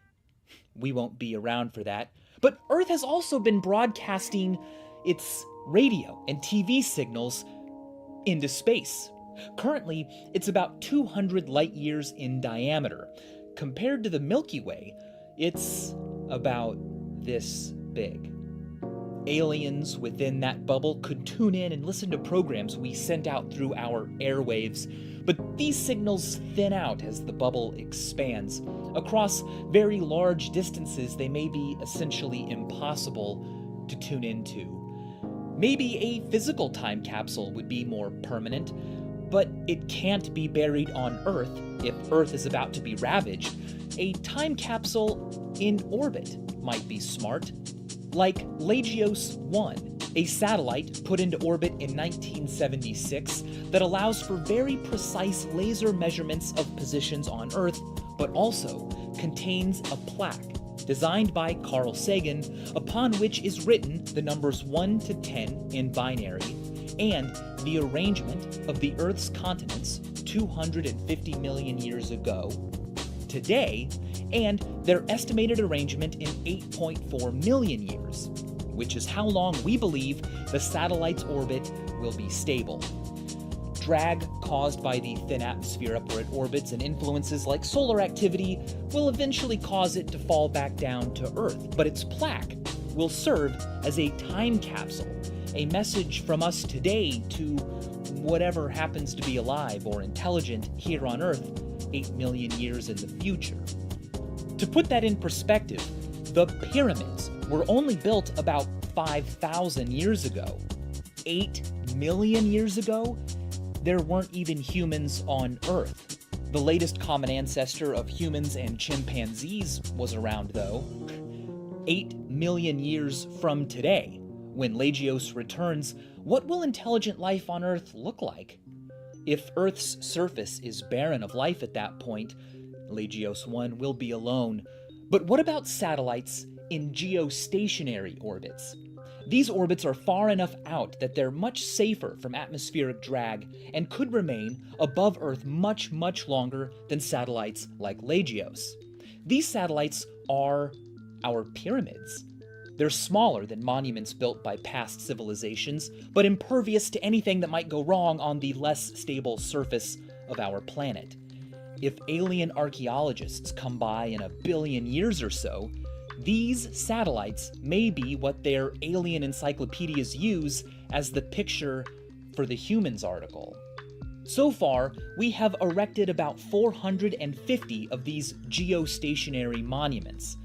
We won't be around for that, but Earth has also been broadcasting its radio and TV signals into space. Currently, it's about 200 light years in diameter. Compared to the Milky Way, it's about this big. Aliens within that bubble could tune in and listen to programs we sent out through our airwaves, but these signals thin out as the bubble expands. Across very large distances, they may be essentially impossible to tune into. Maybe a physical time capsule would be more permanent, but it can't be buried on Earth if Earth is about to be ravaged. a time capsule in orbit might be smart, like Lagios 1, a satellite put into orbit in 1976 that allows for very precise laser measurements of positions on Earth, but also contains a plaque designed by Carl Sagan upon which is written the numbers 1 to 10 in binary and the arrangement of the Earth's continents 250 million years ago, today, and their estimated arrangement in 8.4 million years, which is how long we believe the satellite's orbit will be stable. Drag caused by the thin atmosphere up where it orbits and influences like solar activity will eventually cause it to fall back down to Earth, but its plaque will serve as a time capsule, a message from us today to whatever happens to be alive or intelligent here on Earth 8 million years in the future. To put that in perspective, the pyramids were only built about 5,000 years ago. 8 million years ago, there weren't even humans on Earth. The latest common ancestor of humans and chimpanzees was around, though. 8 million years from today, when Lagios returns, what will intelligent life on Earth look like? If Earth's surface is barren of life at that point, Lagios 1 will be alone. But what about satellites in geostationary orbits? These orbits are far enough out that they're much safer from atmospheric drag and could remain above Earth much, much longer than satellites like Lagios. These satellites are our pyramids. They're smaller than monuments built by past civilizations, but impervious to anything that might go wrong on the less stable surface of our planet. If alien archaeologists come by in 1 billion years or so, these satellites may be what their alien encyclopedias use as the picture for the humans article. So far, we have erected about 450 of these geostationary monuments.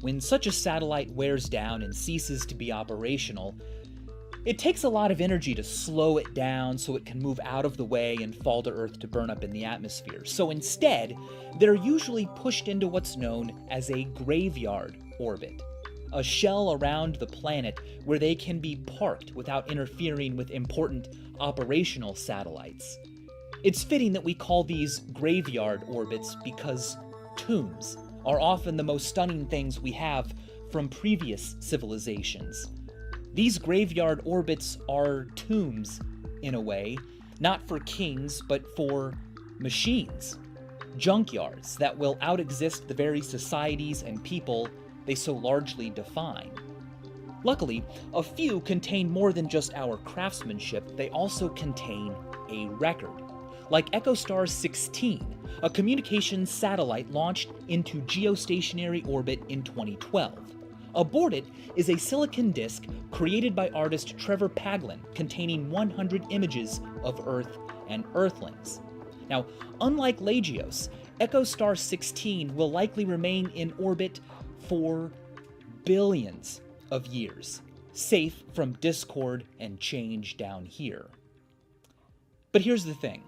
When such a satellite wears down and ceases to be operational, it takes a lot of energy to slow it down so it can move out of the way and fall to Earth to burn up in the atmosphere. So instead, they're usually pushed into what's known as a graveyard orbit, a shell around the planet where they can be parked without interfering with important operational satellites. It's fitting that we call these graveyard orbits because tombs are often the most stunning things we have from previous civilizations. These graveyard orbits are tombs, in a way, not for kings, but for machines. Junkyards that will outexist the very societies and people they so largely define. Luckily, a few contain more than just our craftsmanship, they also contain a record. Like EchoStar 16, a communications satellite launched into geostationary orbit in 2012. Aboard it is a silicon disk created by artist Trevor Paglen containing 100 images of Earth and Earthlings. Now, unlike Lagios, EchoStar 16 will likely remain in orbit for billions of years, safe from discord and change down here. But here's the thing.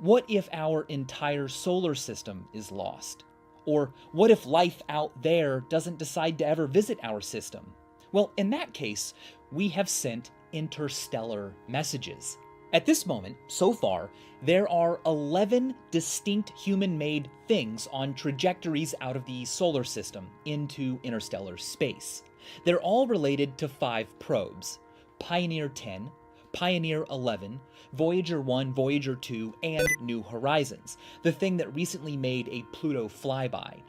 What if our entire solar system is lost? Or what if life out there doesn't decide to ever visit our system? Well, in that case, we have sent interstellar messages. At this moment, so far, there are 11 distinct human-made things on trajectories out of the solar system into interstellar space. They're all related to 5 probes: Pioneer 10, Pioneer 11, Voyager 1, Voyager 2, and New Horizons, the thing that recently made a Pluto flyby.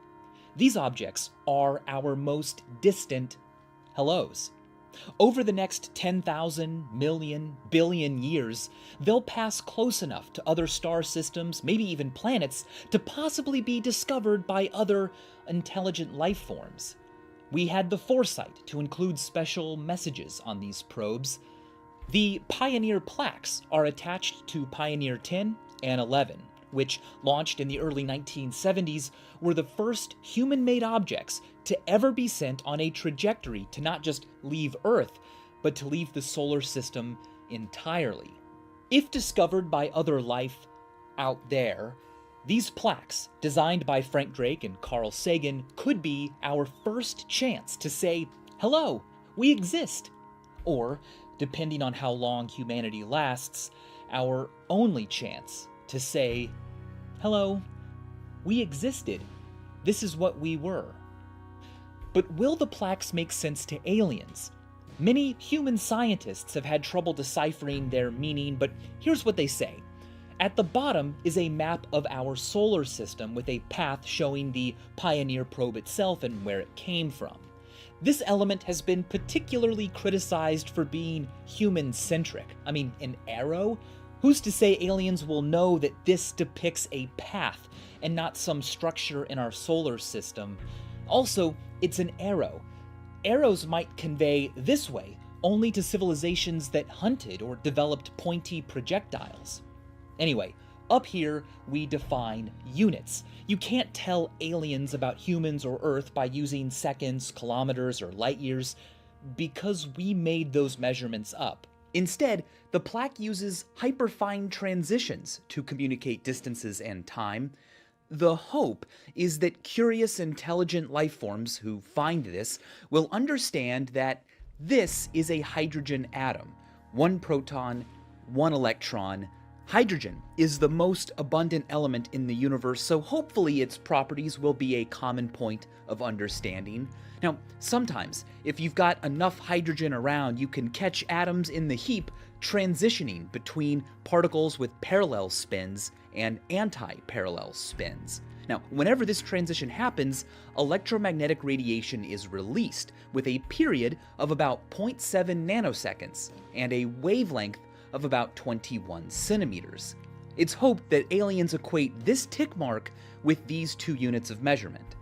These objects are our most distant hellos. Over the next 10,000 million billion years, they'll pass close enough to other star systems, maybe even planets, to possibly be discovered by other intelligent life forms. We had the foresight to include special messages on these probes. The Pioneer plaques are attached to Pioneer 10 and 11, which, launched in the early 1970s, were the first human-made objects to ever be sent on a trajectory to not just leave Earth, but to leave the solar system entirely. If discovered by other life out there, These plaques, designed by Frank Drake and Carl Sagan, could be our first chance to say, hello, we exist. Or, depending on how long humanity lasts, our only chance to say, hello, we existed. This is what we were. But will the plaques make sense to aliens? Many human scientists have had trouble deciphering their meaning, but here's what they say. At the bottom is a map of our solar system with a path showing the Pioneer probe itself and where it came from. This element has been particularly criticized for being human-centric. I mean, an arrow? Who's to say aliens will know that this depicts a path and not some structure in our solar system? Also, it's an arrow. Arrows might convey this way only to civilizations that hunted or developed pointy projectiles. Anyway, up here we define units. You can't tell aliens about humans or Earth by using seconds, kilometers, or light years because we made those measurements up. Instead, the plaque uses hyperfine transitions to communicate distances and time. The hope is that curious, intelligent life forms who find this will understand that this is a hydrogen atom. One proton, one electron. Hydrogen is the most abundant element in the universe, so hopefully its properties will be a common point of understanding. Now, sometimes, if you've got enough hydrogen around, you can catch atoms in the heap transitioning between particles with parallel spins and anti-parallel spins. Now, whenever this transition happens, electromagnetic radiation is released with a period of about 0.7 nanoseconds and a wavelength of about 21 centimeters. It's hoped that aliens equate this tick mark with these two units of measurement.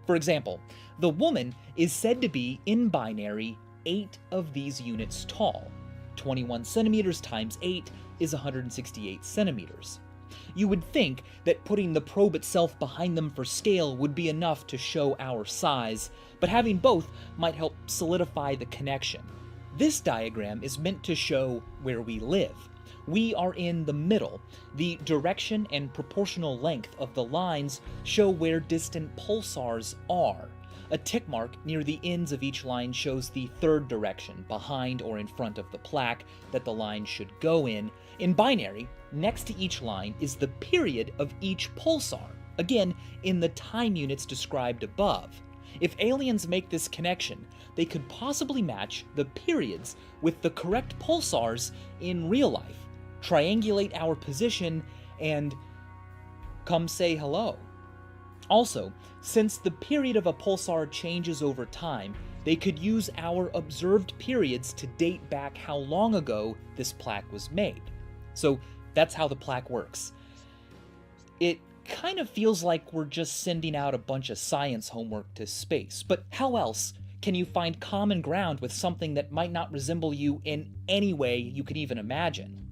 For example, the woman is said to be, in binary, 8 of these units tall. 21 centimeters times 8 is 168 centimeters. You would think that putting the probe itself behind them for scale would be enough to show our size, but having both might help solidify the connection. This diagram is meant to show where we live. We are in the middle. The direction and proportional length of the lines show where distant pulsars are. A tick mark near the ends of each line shows the third direction, behind or in front of the plaque, that the line should go in. In binary, next to each line is the period of each pulsar, again, in the time units described above. If aliens make this connection, they could possibly match the periods with the correct pulsars in real life, triangulate our position, and come say hello. Also, since the period of a pulsar changes over time, they could use our observed periods to date back how long ago this plaque was made. So that's how the plaque works. It kind of feels like we're just sending out a bunch of science homework to space, but how else can you find common ground with something that might not resemble you in any way you could even imagine?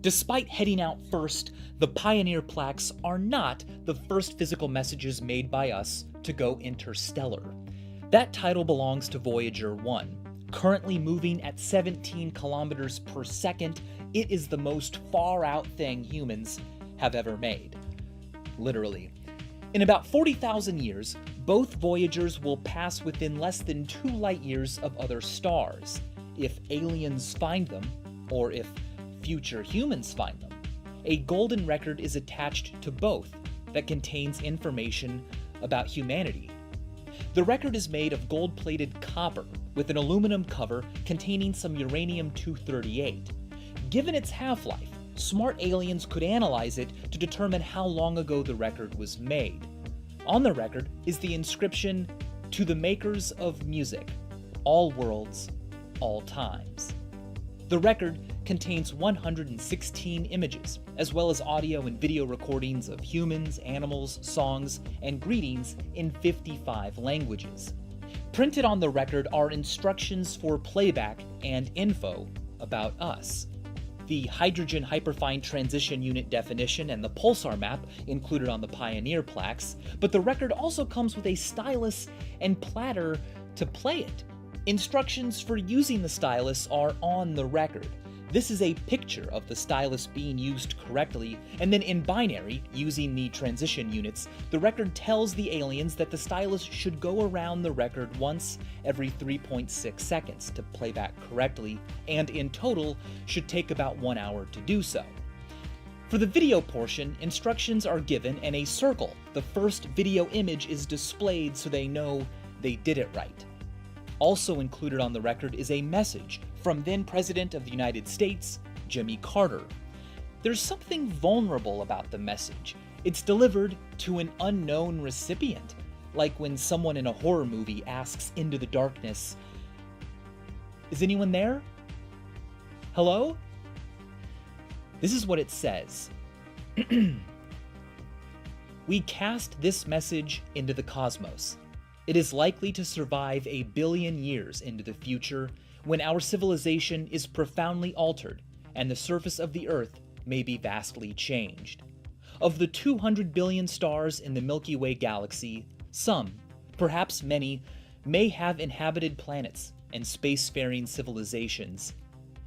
Despite heading out first, the Pioneer plaques are not the first physical messages made by us to go interstellar. That title belongs to Voyager 1. Currently moving at 17 kilometers per second, it is the most far-out thing humans have ever made. Literally. In about 40,000 years, both Voyagers will pass within less than 2 light years of other stars. If aliens find them, or if future humans find them, a golden record is attached to both that contains information about humanity. The record is made of gold-plated copper with an aluminum cover containing some uranium-238. Given its half-life, smart aliens could analyze it to determine how long ago the record was made. On the record is the inscription, "To the makers of music, all worlds, all times." The record contains 116 images, as well as audio and video recordings of humans, animals, songs, and greetings in 55 languages. Printed on the record are instructions for playback and info about us. The hydrogen hyperfine transition unit definition and the pulsar map included on the Pioneer plaques, but the record also comes with a stylus and platter to play it. Instructions for using the stylus are on the record. This is a picture of the stylus being used correctly, and then in binary, using the transition units, the record tells the aliens that the stylus should go around the record once every 3.6 seconds to play back correctly, and in total should take about 1 hour to do so. For the video portion, instructions are given and a circle, the first video image, is displayed so they know they did it right. Also included on the record is a message from then President of the United States, Jimmy Carter. There's something vulnerable about the message. It's delivered to an unknown recipient, like when someone in a horror movie asks into the darkness, "Is anyone there? Hello?" This is what it says. "We cast this message into the cosmos. It is likely to survive 1 billion years into the future, when our civilization is profoundly altered and the surface of the Earth may be vastly changed. Of the 200 billion stars in the Milky Way galaxy, some, perhaps many, may have inhabited planets and spacefaring civilizations.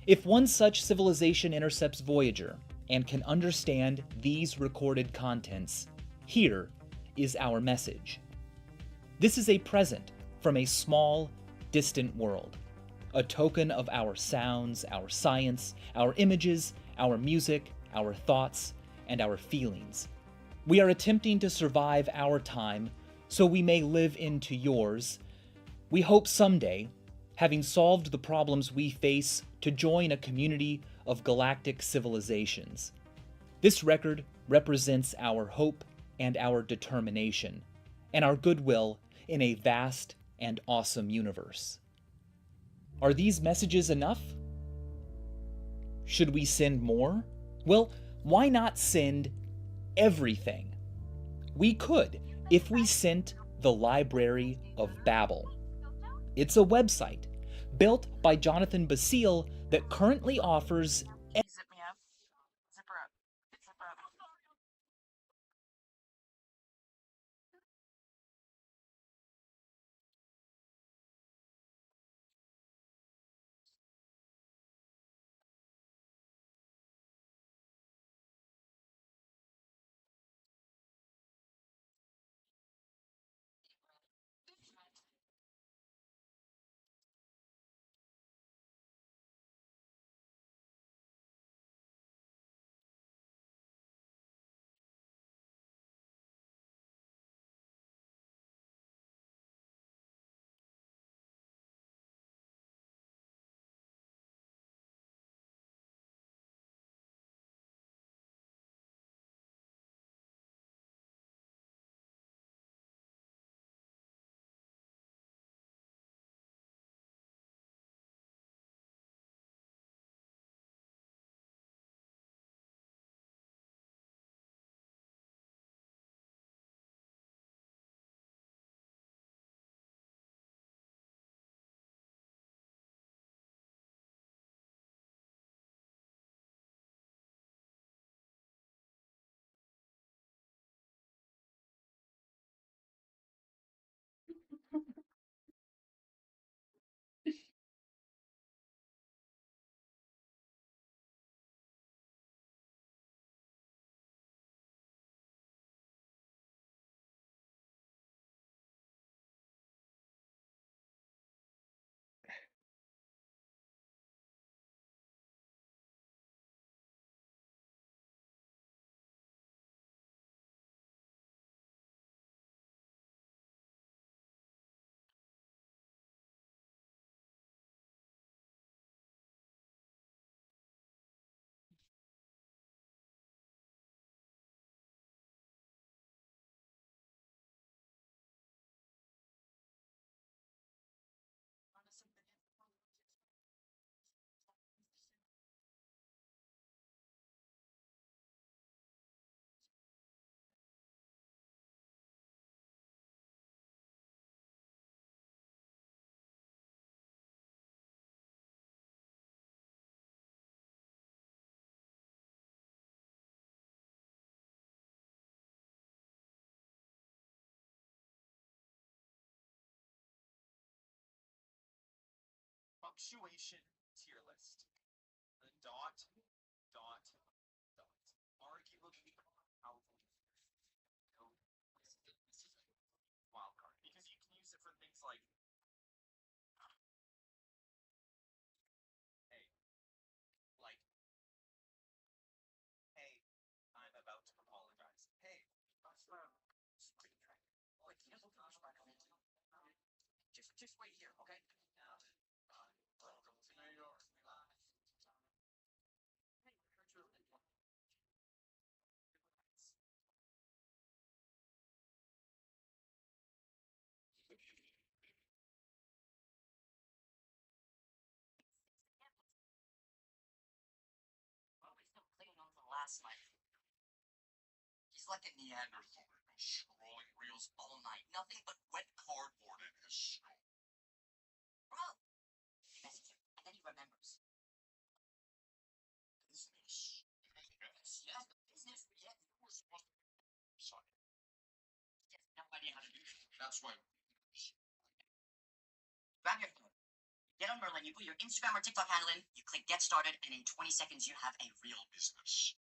If one such civilization intercepts Voyager and can understand these recorded contents, here is our message. This is a present from a small, distant world, a token of our sounds, our science, our images, our music, our thoughts, and our feelings. We are attempting to survive our time so we may live into yours. We hope someday, having solved the problems we face, to join a community of galactic civilizations. This record represents our hope and our determination, and our goodwill in a vast and awesome universe." Are these messages enough? Should we send more? Well, why not send everything? We could if we sent the Library of Babel. It's a website built by Jonathan Basile that currently offers Zip me up. Zipper up. Zipper up. Punctuation tier list. dot, dot, dot. Arguably powerful. No, this is a wild card because you can use it for things like, hey, like, hey, I'm about to apologize. Hey, spring track. Like, here's what I'm trying to do. Just wait here, okay? Welcome to New York. Hey, heard your Well, we're still clinging on to the last life. He's like a Neanderthal, scrolling reels all night. Nothing but wet cardboard in his skull. Bro! He messages him, and then he remembers. Business. Yes, business. Yes, you were supposed to be son. He has no idea how to do it. That's why. Grab your phone. Get on Merlin, you put your Instagram or TikTok handle in, you click get started, and in 20 seconds you have a real business.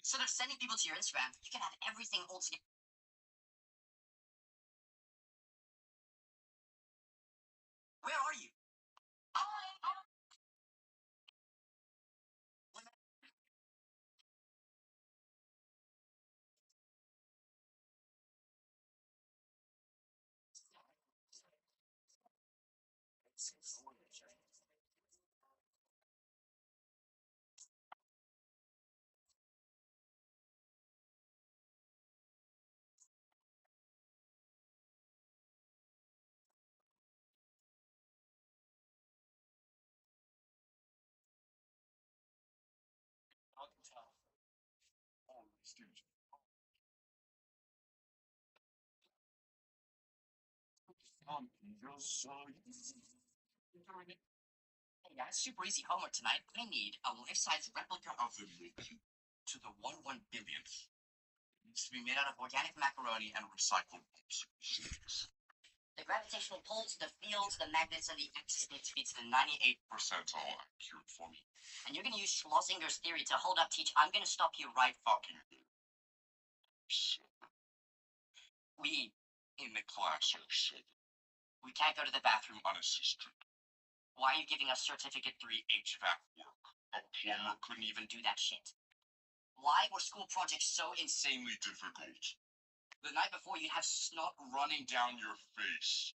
Instead of sending people to your Instagram, you can have everything all together. Where are you? I can tell. Oh, excuse me. You're so easy. Hey guys, super easy homework tonight. I need a life-size replica of the moon to the 1/1 billionth. It needs to be made out of organic macaroni and recycled seeds. The gravitational pull to the fields, the magnets, and the axis need to be to the 98th percentile accurate for me. And you're gonna use Schlossinger's theory to hold up, teach. I'm gonna stop you right fucking here. We in the class are sick. We can't go to the bathroom unassisted. Why are you giving us Certificate 3 HVAC work? A plumber couldn't even do that shit. Why were school projects so insanely difficult? The night before, you'd have snot running down your face.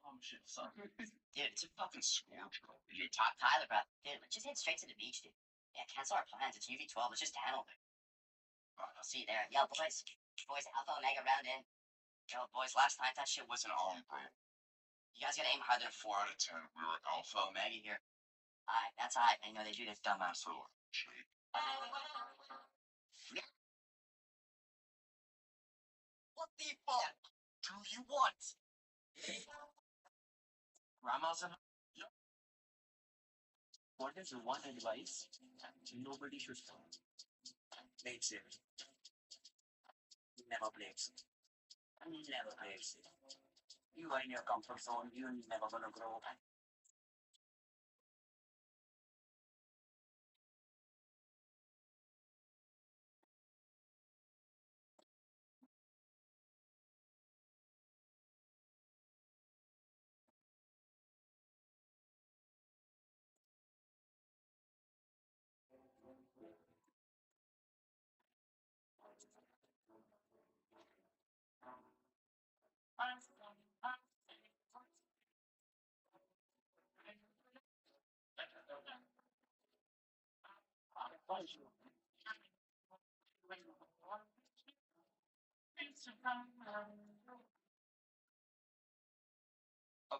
Oh shit, son. Dude, it's a fucking scorch. Tyler, bro. Dude, let's just head straight to the beach, dude. Yeah, cancel our plans. It's UV12. Let's just handle it. Alright, I'll see you there. Yo, boys. Boys, Alpha Omega round in. Yo, boys, last night that shit wasn't on, bro. You guys gotta aim higher than a 4 out of 10. We were Alpha Omega here. Alright, that's alright. I know they do this dumbass little shit. What the fuck do you want? Grandma's in. Yep. What is the one advice nobody should follow? Play it safe. Never play it safe. Never play it safe. You are in your comfort zone. You're never gonna grow.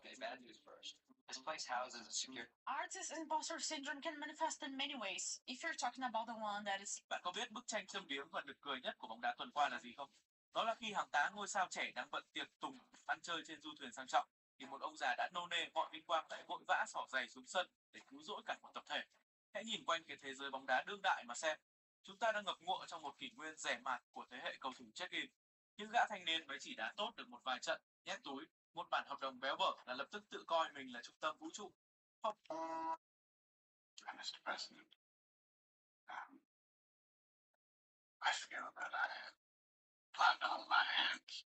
Okay, bad news first. This place houses a secure... Artist imposter syndrome can manifest in many ways. If you're talking about the one that is... Bạn có biết bức tranh châm biếm và nực cười nhất của bóng đá tuần qua là gì không? Đó là khi hàng tá ngôi sao trẻ đang bận tiệc tùng ăn chơi trên du thuyền sang trọng, thì một ông già đã nô nê mọi vinh quang lại vội vã xỏ giày xuống sân để cứu rỗi cả một tập thể. Hãy nhìn quanh cái thế giới bóng đá đương đại mà xem. Chúng ta đang ngập ngụa trong một kỷ nguyên rẻ mạt của thế hệ cầu thủ check-in. Những gã thanh niên mới chỉ đá tốt được một vài trận, nhét túi, một bản hợp đồng béo bở là lập tức tự coi mình là trung tâm vũ trụ. Không. Mr. President, I feel that I have blood on my hands.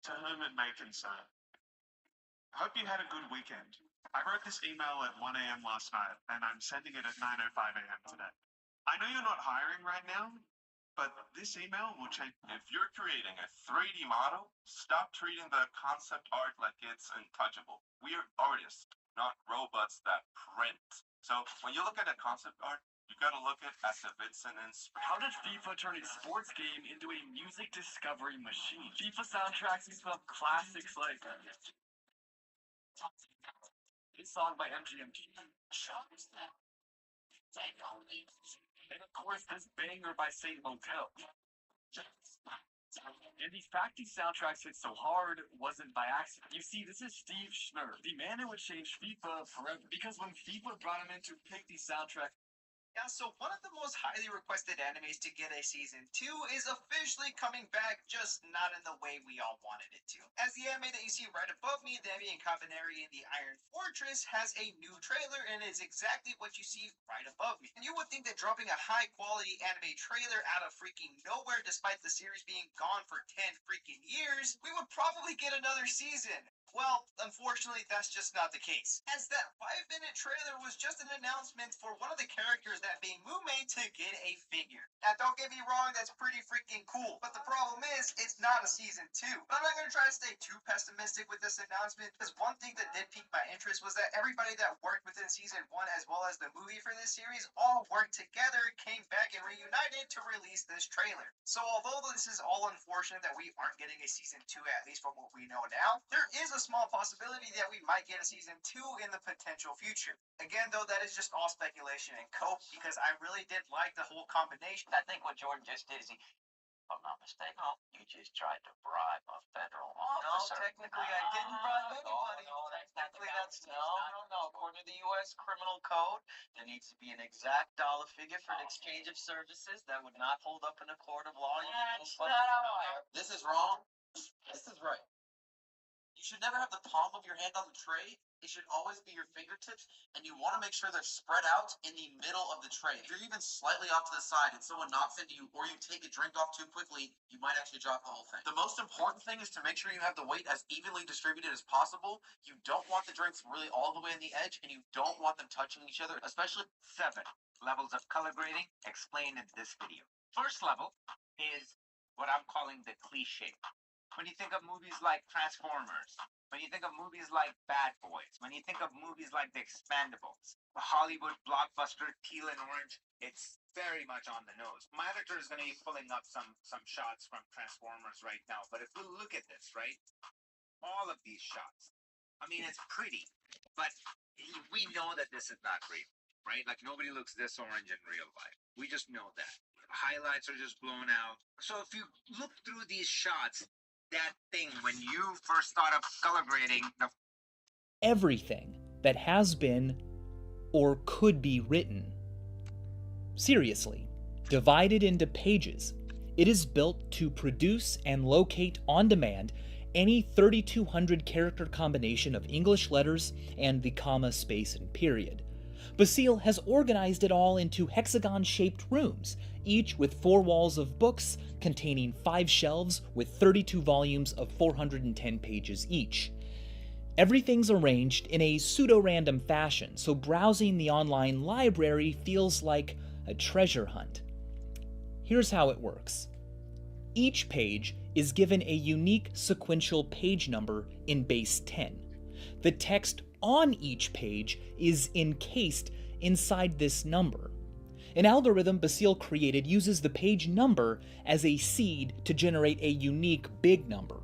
To whom it may concern. I hope you had a good weekend. I wrote this email at 1 a.m. last night, and I'm sending it at 9:05 a.m. today. I know you're not hiring right now, but this email will change. If you're creating a 3D model, stop treating the concept art like it's untouchable. We are artists, not robots that print. So when you look at a concept art, you gotta look at it as if it's an inspiration. How did FIFA turn a sports game into a music discovery machine? FIFA soundtracks used to have classics like this song by MGMT. And of course, this banger by Saint Motel. And these fact these soundtracks hit so hard wasn't by accident. You see, this is Steve Schnurr, the man who would change FIFA forever. Because when FIFA brought him in to pick these soundtracks, Yeah, so one of the most highly requested animes to get a season 2 is officially coming back, just not in the way we all wanted it to. As the anime that you see right above me, the Enemy and Kabaneri in the Iron Fortress, has a new trailer and is exactly what you see right above me. And you would think that dropping a high quality anime trailer out of freaking nowhere, despite the series being gone for 10 freaking years, we would probably get another season. Well, unfortunately, that's just not the case, as that 5-minute trailer was just an announcement for one of the characters, that being Mume, to get a figure. Now, don't get me wrong, that's pretty freaking cool, but the problem is, it's not a season 2. But I'm not going to try to stay too pessimistic with this announcement, because one thing that did pique my interest was that everybody that worked within season 1 as well as the movie for this series all worked together, came back and reunited to release this trailer. So although this is all unfortunate that we aren't getting a season 2, at least from what we know now, there is a small possibility that we might get a season 2 in the potential future. Again, though, that is just all speculation and cope, because I really did like the whole combination. I think what Jordan just did is if I'm not mistaken, you just tried to bribe a federal officer. No, technically I didn't bribe anybody. No, that's not the Technically, case. No. According to the U.S. criminal code, there needs to be an exact dollar figure for an exchange of services that would not hold up in a court of law. That's not how I... This is wrong. This is right. You should never have the palm of your hand on the tray. It should always be your fingertips, and you want to make sure they're spread out in the middle of the tray. If you're even slightly off to the side and someone knocks into you, or you take a drink off too quickly, you might actually drop the whole thing. The most important thing is to make sure you have the weight as evenly distributed as possible. You don't want the drinks really all the way on the edge, and you don't want them touching each other, especially 7 levels of color grading explained in this video. First level is what I'm calling the cliche. When you think of movies like Transformers, when you think of movies like Bad Boys, when you think of movies like The Expendables, the Hollywood blockbuster teal and orange, it's very much on the nose. My editor is going to be pulling up some shots from Transformers right now, but if we look at this, right, all of these shots, I mean, it's pretty, but we know that this is not real, right? Like, nobody looks this orange in real life. We just know that. Highlights are just blown out. So if you look through these shots, that thing when you first thought of color grading, Everything that has been or could be written. Seriously, divided into pages, it is built to produce and locate on demand any 3,200 character combination of English letters and the comma, space, and period. Basile has organized it all into hexagon-shaped rooms, each with 4 walls of books containing 5 shelves with 32 volumes of 410 pages each. Everything's arranged in a pseudo-random fashion, so browsing the online library feels like a treasure hunt. Here's how it works. Each page is given a unique sequential page number in base 10. The text on each page is encased inside this number. An algorithm Basile created uses the page number as a seed to generate a unique big number.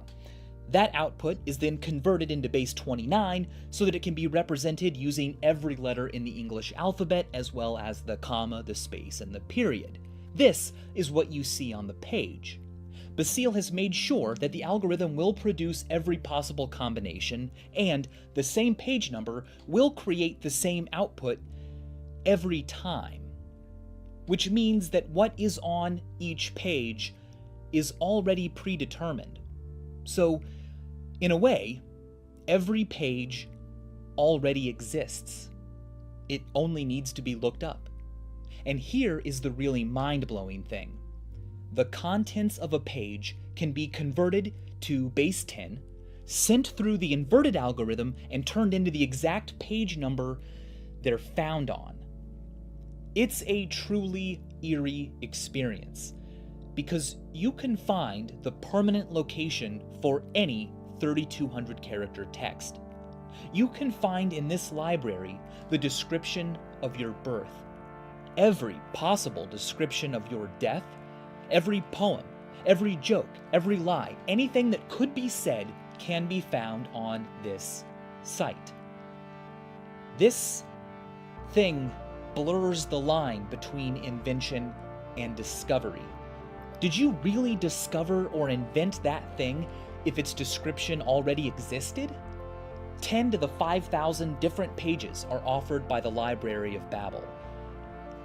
That output is then converted into base 29 so that it can be represented using every letter in the English alphabet, as well as the comma, the space, and the period. This is what you see on the page. Basile has made sure that the algorithm will produce every possible combination, and the same page number will create the same output every time. Which means that what is on each page is already predetermined. So, in a way, every page already exists. It only needs to be looked up. And here is the really mind-blowing thing. The contents of a page can be converted to base 10, sent through the inverted algorithm, and turned into the exact page number they're found on. It's a truly eerie experience, because you can find the permanent location for any 3,200 character text. You can find in this library the description of your birth, every possible description of your death, every poem, every joke, every lie, anything that could be said can be found on this site. This thing blurs the line between invention and discovery. Did you really discover or invent that thing if its description already existed? 10 to the 5,000 different pages are offered by the Library of Babel.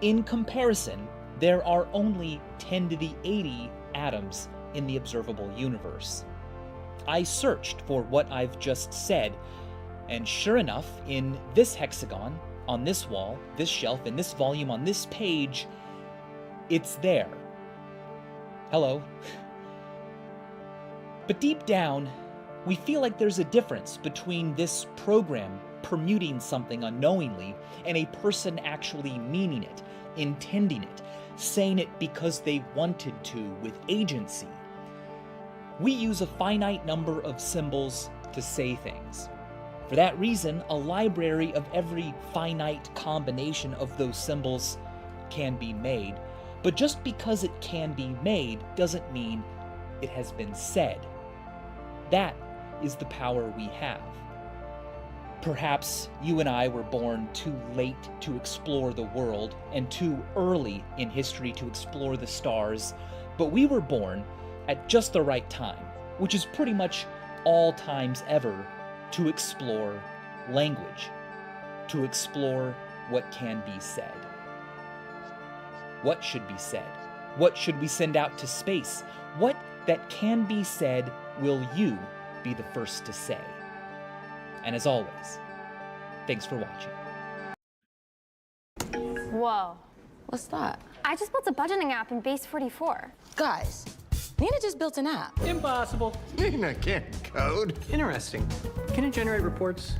In comparison, there are only 10 to the 80 atoms in the observable universe. I searched for what I've just said, and sure enough, in this hexagon, on this wall, this shelf, in this volume, on this page, it's there. Hello. But deep down, we feel like there's a difference between this program permuting something unknowingly and a person actually meaning it, intending it, saying it because they wanted to with agency. We use a finite number of symbols to say things. For that reason, a library of every finite combination of those symbols can be made. But just because it can be made doesn't mean it has been said. That is the power we have. Perhaps you and I were born too late to explore the world and too early in history to explore the stars, but we were born at just the right time, which is pretty much all times ever, to explore language, to explore what can be said. What should be said? What should we send out to space? What that can be said will you be the first to say? And as always, thanks for watching. Whoa. What's that? I just built a budgeting app in Base 44. Guys, Nina just built an app. Impossible. Nina can't code. Interesting. Can it generate reports?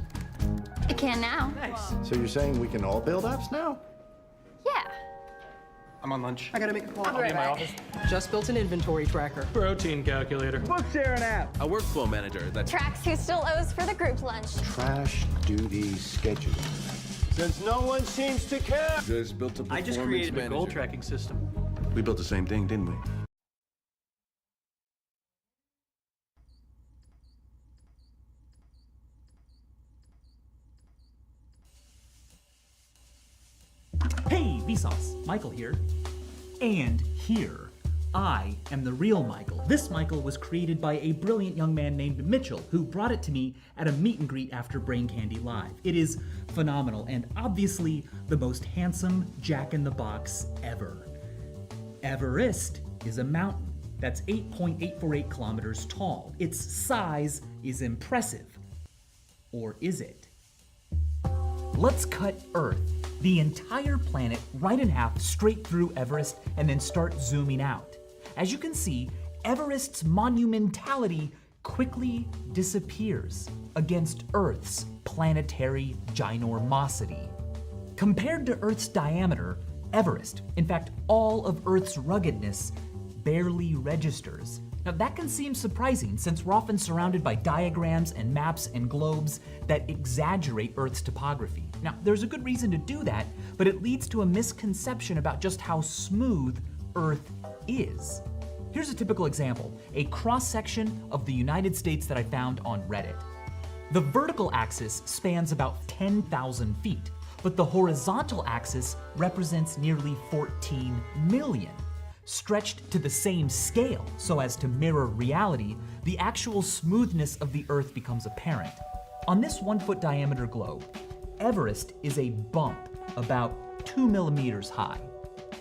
It can now. Nice. So you're saying we can all build apps now? Yeah. I'm on lunch. I gotta make a call. I'll be in my office. Just built an inventory tracker. Protein calculator. Book sharing app. A workflow manager that Tracks who still owes for the group lunch. Trash duty schedule. Since no one seems to care. just built a performance I just created manager. a goal tracking system. We built the same thing, didn't we? Hey, Vsauce, Michael here. And here, I am the real Michael. This Michael was created by a brilliant young man named Mitchell, who brought it to me at a meet and greet after Brain Candy Live. It is phenomenal, and obviously the most handsome Jack-in-the-Box ever. Everest is a mountain that's 8.848 kilometers tall. Its size is impressive. Or is it? Let's cut Earth, the entire planet, right in half straight through Everest and then start zooming out. As you can see, Everest's monumentality quickly disappears against Earth's planetary ginormosity. Compared to Earth's diameter, Everest, in fact all of Earth's ruggedness, barely registers. Now that can seem surprising since we're often surrounded by diagrams and maps and globes that exaggerate Earth's topography. Now there's a good reason to do that, but it leads to a misconception about just how smooth Earth is. Here's a typical example, a cross-section of the United States that I found on Reddit. The vertical axis spans about 10,000 feet, but the horizontal axis represents nearly 14 million. Stretched to the same scale so as to mirror reality, the actual smoothness of the Earth becomes apparent. On this 1-foot diameter globe, Everest is a bump about 2 millimeters high.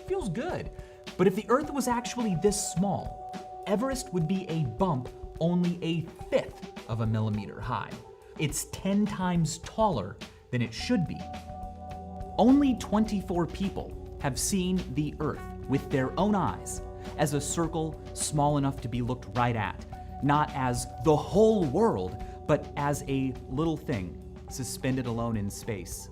Feels good, but if the Earth was actually this small, Everest would be a bump only a 1/5 of a millimeter high. It's 10 times taller than it should be. Only 24 people have seen the Earth with their own eyes as a circle small enough to be looked right at, not as the whole world, but as a little thing suspended alone in space.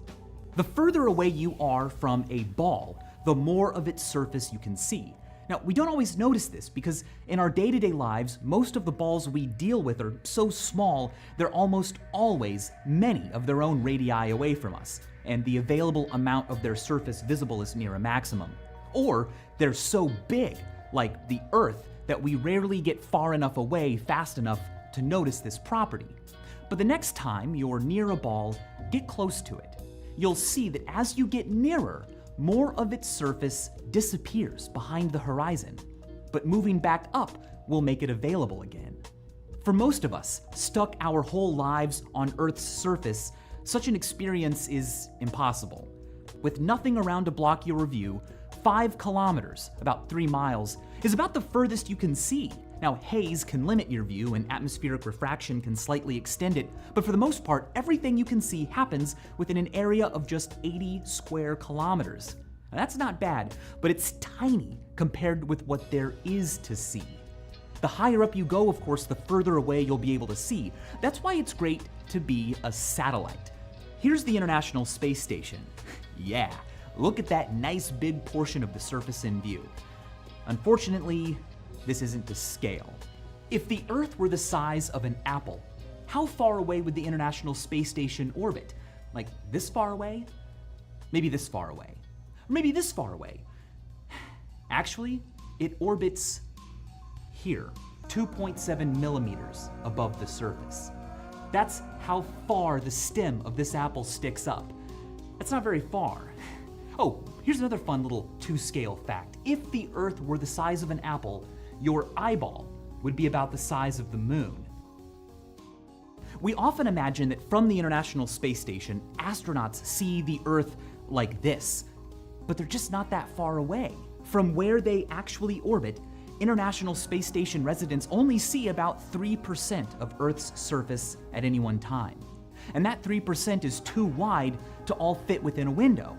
The further away you are from a ball, the more of its surface you can see. Now, we don't always notice this because in our day-to-day lives, most of the balls we deal with are so small, they're almost always many of their own radii away from us, and the available amount of their surface visible is near a maximum. Or they're so big, like the Earth, that we rarely get far enough away fast enough to notice this property. But the next time you're near a ball, get close to it. You'll see that as you get nearer, more of its surface disappears behind the horizon, but moving back up will make it available again. For most of us, stuck our whole lives on Earth's surface, such an experience is impossible. With nothing around to block your view, 5 kilometers, about 3 miles, is about the furthest you can see. Now, haze can limit your view and atmospheric refraction can slightly extend it, but for the most part, everything you can see happens within an area of just 80 square kilometers. Now, that's not bad, but it's tiny compared with what there is to see. The higher up you go, of course, the further away you'll be able to see. That's why it's great to be a satellite. Here's the International Space Station. Yeah, look at that nice big portion of the surface in view. Unfortunately, this isn't to scale. If the Earth were the size of an apple, how far away would the International Space Station orbit? Like this far away? Maybe this far away. Or maybe this far away. Actually, it orbits here, 2.7 millimeters above the surface. That's how far the stem of this apple sticks up. That's not very far. Oh, here's another fun little to-scale fact. If the Earth were the size of an apple, your eyeball would be about the size of the moon. We often imagine that from the International Space Station, astronauts see the Earth like this, but they're just not that far away. From where they actually orbit, International Space Station residents only see about 3% of Earth's surface at any one time. And that 3% is too wide to all fit within a window.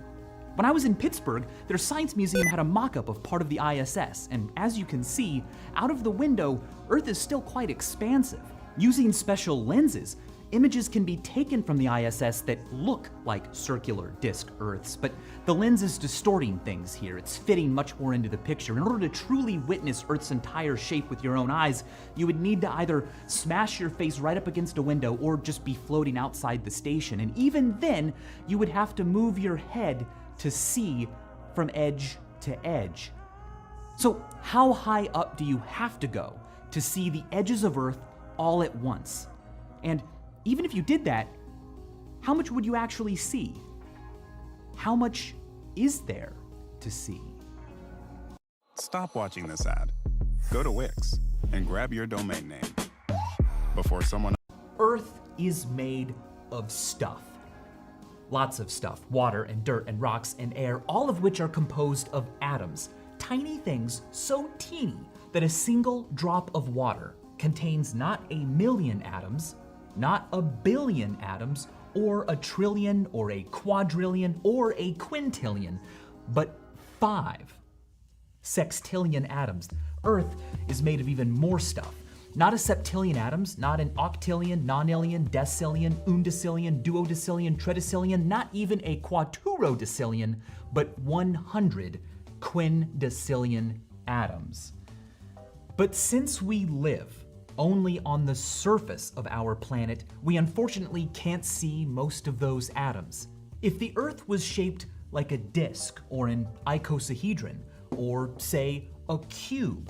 When I was in Pittsburgh, their science museum had a mock-up of part of the ISS, and as you can see, out of the window, Earth is still quite expansive. Using special lenses, images can be taken from the ISS that look like circular disk Earths, but the lens is distorting things here. It's fitting much more into the picture. In order to truly witness Earth's entire shape with your own eyes, you would need to either smash your face right up against a window or just be floating outside the station. And even then, you would have to move your head to see from edge to edge. So how high up do you have to go to see the edges of Earth all at once? And even if you did that, how much would you actually see? How much is there to see? Stop watching this ad. Go to Wix and grab your domain name before someone... Earth is made of stuff. Lots of stuff, water and dirt and rocks and air, all of which are composed of atoms, tiny things so teeny that a single drop of water contains not a million atoms, not a billion atoms, or a trillion, or a quadrillion, or a quintillion, but 5 sextillion atoms. Earth is made of even more stuff. Not a septillion atoms, not an octillion, nonillion, decillion, undecillion, duodecillion, tredecillion, not even a quatuordecillion, but 100 quindecillion atoms. But since we live only on the surface of our planet, we unfortunately can't see most of those atoms. If the Earth was shaped like a disk or an icosahedron, or say a cube,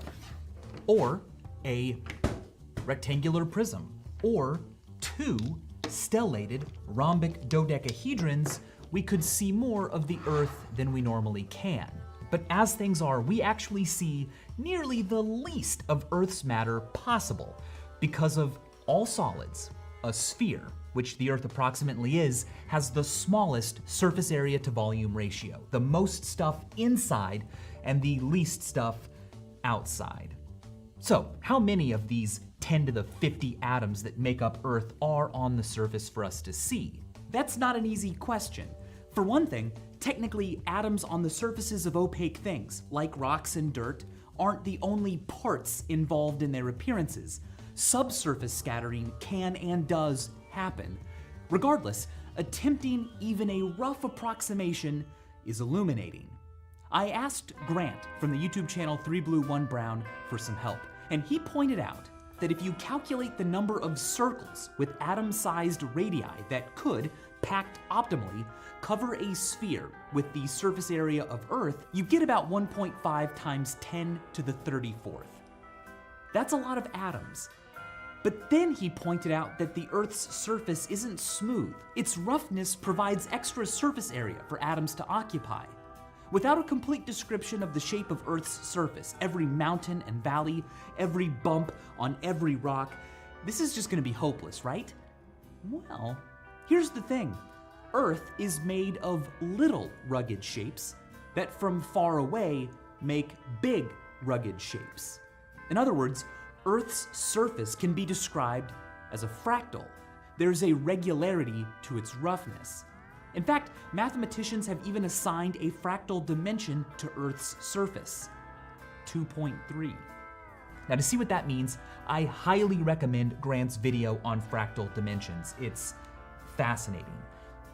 or a rectangular prism, or two stellated rhombic dodecahedrons, we could see more of the Earth than we normally can. But as things are, we actually see nearly the least of Earth's matter possible because of all solids. A sphere, which the Earth approximately is, has the smallest surface area to volume ratio, the most stuff inside and the least stuff outside. So, how many of these 10 to the 50 atoms that make up Earth are on the surface for us to see? That's not an easy question. For one thing, technically atoms on the surfaces of opaque things, like rocks and dirt, aren't the only parts involved in their appearances. Subsurface scattering can and does happen. Regardless, attempting even a rough approximation is illuminating. I asked Grant from the YouTube channel 3 Blue 1 Brown for some help, and he pointed out that if you calculate the number of circles with atom-sized radii that could, packed optimally, cover a sphere with the surface area of Earth, you get about 1.5 times 10 to the 34th. That's a lot of atoms. But then he pointed out that the Earth's surface isn't smooth. Its roughness provides extra surface area for atoms to occupy. Without a complete description of the shape of Earth's surface, every mountain and valley, every bump on every rock, this is just going to be hopeless, right? Well, here's the thing. Earth is made of little rugged shapes that from far away make big rugged shapes. In other words, Earth's surface can be described as a fractal. There's a regularity to its roughness. In fact, mathematicians have even assigned a fractal dimension to Earth's surface, 2.3. Now, to see what that means, I highly recommend Grant's video on fractal dimensions. It's fascinating.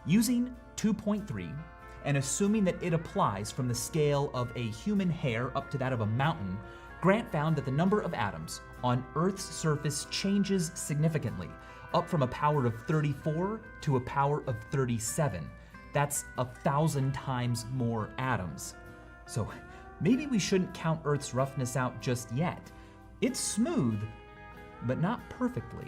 Using 2.3 and assuming that it applies from the scale of a human hair up to that of a mountain, Grant found that the number of atoms on Earth's surface changes significantly, up from a power of 34 to a power of 37. That's 1,000 times more atoms. So maybe we shouldn't count Earth's roughness out just yet. It's smooth, but not perfectly.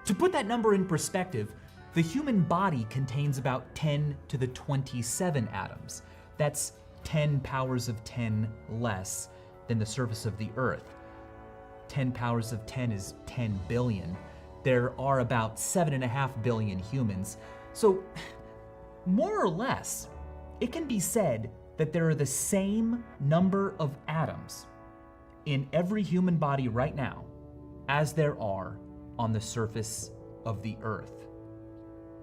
To put that number in perspective, the human body contains about 10 to the 27 atoms. That's 10 powers of 10 less than the surface of the Earth. 10 powers of 10 is 10 billion. There are about 7.5 billion humans. So, more or less, it can be said that there are the same number of atoms in every human body right now as there are on the surface of the Earth.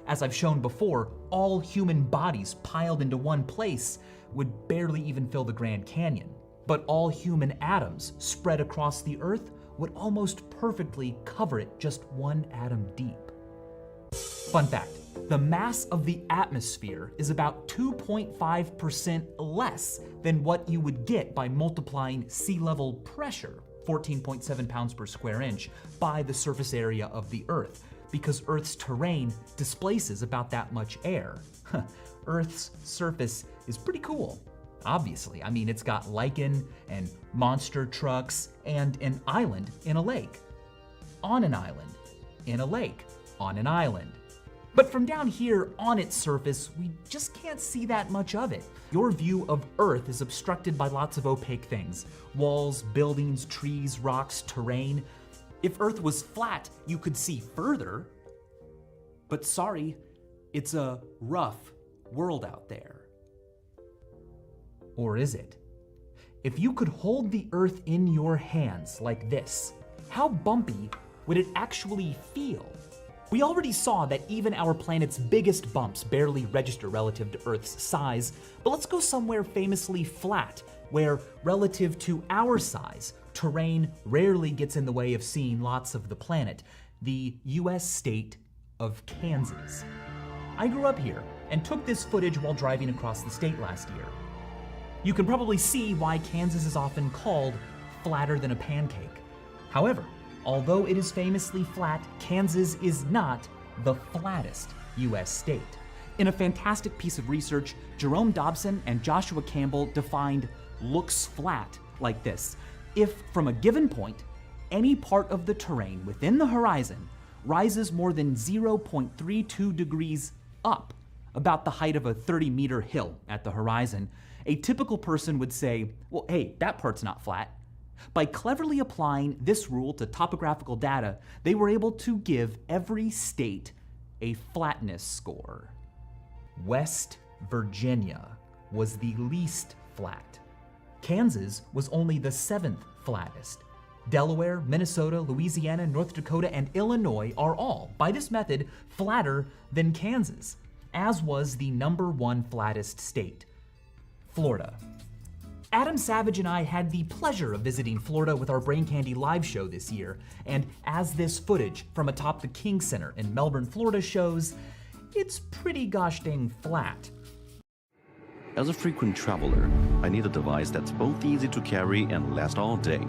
As I've shown before, all human bodies piled into one place would barely even fill the Grand Canyon. But all human atoms spread across the Earth would almost perfectly cover it just one atom deep. Fun fact, the mass of the atmosphere is about 2.5% less than what you would get by multiplying sea level pressure, 14.7 pounds per square inch, by the surface area of the Earth, because Earth's terrain displaces about that much air. Earth's surface is pretty cool. Obviously, I mean, it's got lichen and monster trucks and an island in a lake. On an island, in a lake, on an island. But from down here on its surface, we just can't see that much of it. Your view of Earth is obstructed by lots of opaque things. Walls, buildings, trees, rocks, terrain. If Earth was flat, you could see further. But sorry, it's a rough world out there. Or is it? If you could hold the Earth in your hands like this, how bumpy would it actually feel? We already saw that even our planet's biggest bumps barely register relative to Earth's size, but let's go somewhere famously flat, where relative to our size, terrain rarely gets in the way of seeing lots of the planet, the US state of Kansas. I grew up here and took this footage while driving across the state last year. You can probably see why Kansas is often called flatter than a pancake. However, although it is famously flat, Kansas is not the flattest U.S. state. In a fantastic piece of research, Jerome Dobson and Joshua Campbell defined looks flat like this: if from a given point, any part of the terrain within the horizon rises more than 0.32 degrees up, about the height of a 30-meter hill at the horizon, a typical person would say, well, hey, that part's not flat. By cleverly applying this rule to topographical data, they were able to give every state a flatness score. West Virginia was the least flat. Kansas was only the 7th flattest. Delaware, Minnesota, Louisiana, North Dakota, and Illinois are all, by this method, flatter than Kansas, as was the #1 flattest state, Florida. Adam Savage and I had the pleasure of visiting Florida with our Brain Candy live show this year, and as this footage from atop the King Center in Melbourne, Florida shows, it's pretty gosh dang flat. As a frequent traveler, I need a device that's both easy to carry and last all day.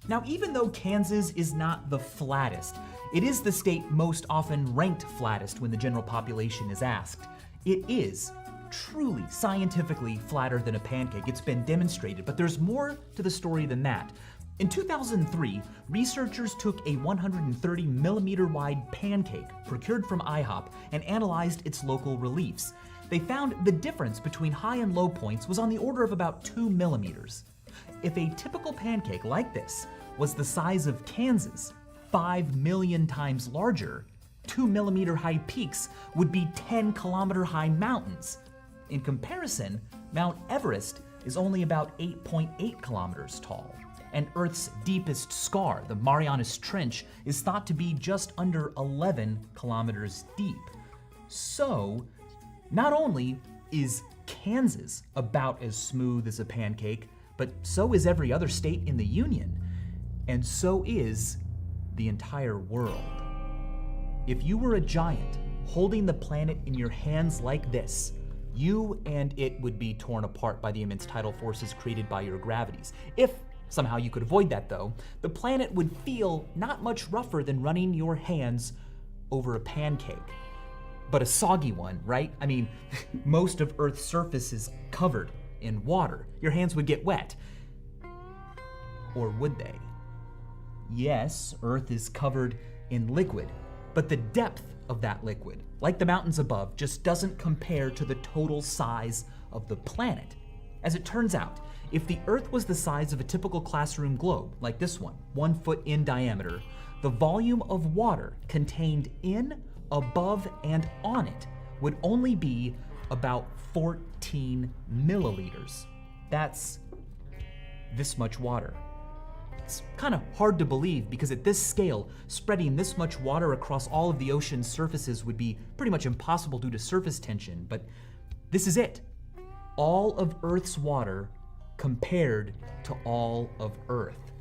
Now, even though Kansas is not the flattest, it is the state most often ranked flattest when the general population is asked. It is truly scientifically flatter than a pancake. It's been demonstrated, but there's more to the story than that. In 2003, researchers took a 130 millimeter wide pancake procured from IHOP and analyzed its local reliefs. They found the difference between high and low points was on the order of about 2 millimeters. If a typical pancake like this was the size of Kansas, 5 million times larger, 2 millimeter high peaks would be 10 kilometer high mountains. In comparison, Mount Everest is only about 8.8 kilometers tall, and Earth's deepest scar, the Marianas Trench, is thought to be just under 11 kilometers deep. So, not only is Kansas about as smooth as a pancake, but so is every other state in the Union, and so is the entire world. If you were a giant holding the planet in your hands like this, you and it would be torn apart by the immense tidal forces created by your gravities. If somehow you could avoid that though, the planet would feel not much rougher than running your hands over a pancake. But a soggy one, right? I mean, most of Earth's surface is covered in water. Your hands would get wet. Or would they? Yes, Earth is covered in liquid, but the depth of that liquid, like the mountains above, just doesn't compare to the total size of the planet. As it turns out, if the Earth was the size of a typical classroom globe, like this one, 1 foot in diameter, the volume of water contained in, above, and on it would only be about 14 milliliters. That's this much water. It's kind of hard to believe because at this scale, spreading this much water across all of the ocean's surfaces would be pretty much impossible due to surface tension, but this is it. All of Earth's water compared to all of Earth.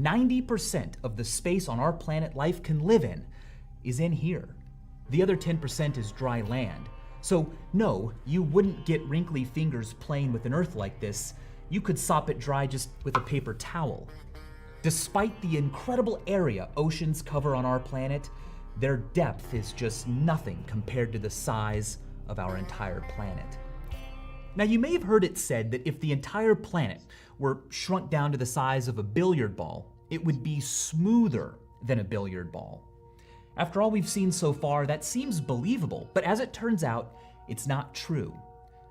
90% of the space on our planet life can live in is in here. The other 10% is dry land. So no, you wouldn't get wrinkly fingers playing with an Earth like this. You could sop it dry just with a paper towel. Despite the incredible area oceans cover on our planet, their depth is just nothing compared to the size of our entire planet. Now, you may have heard it said that if the entire planet were shrunk down to the size of a billiard ball, it would be smoother than a billiard ball. After all we've seen so far, that seems believable, but as it turns out, it's not true.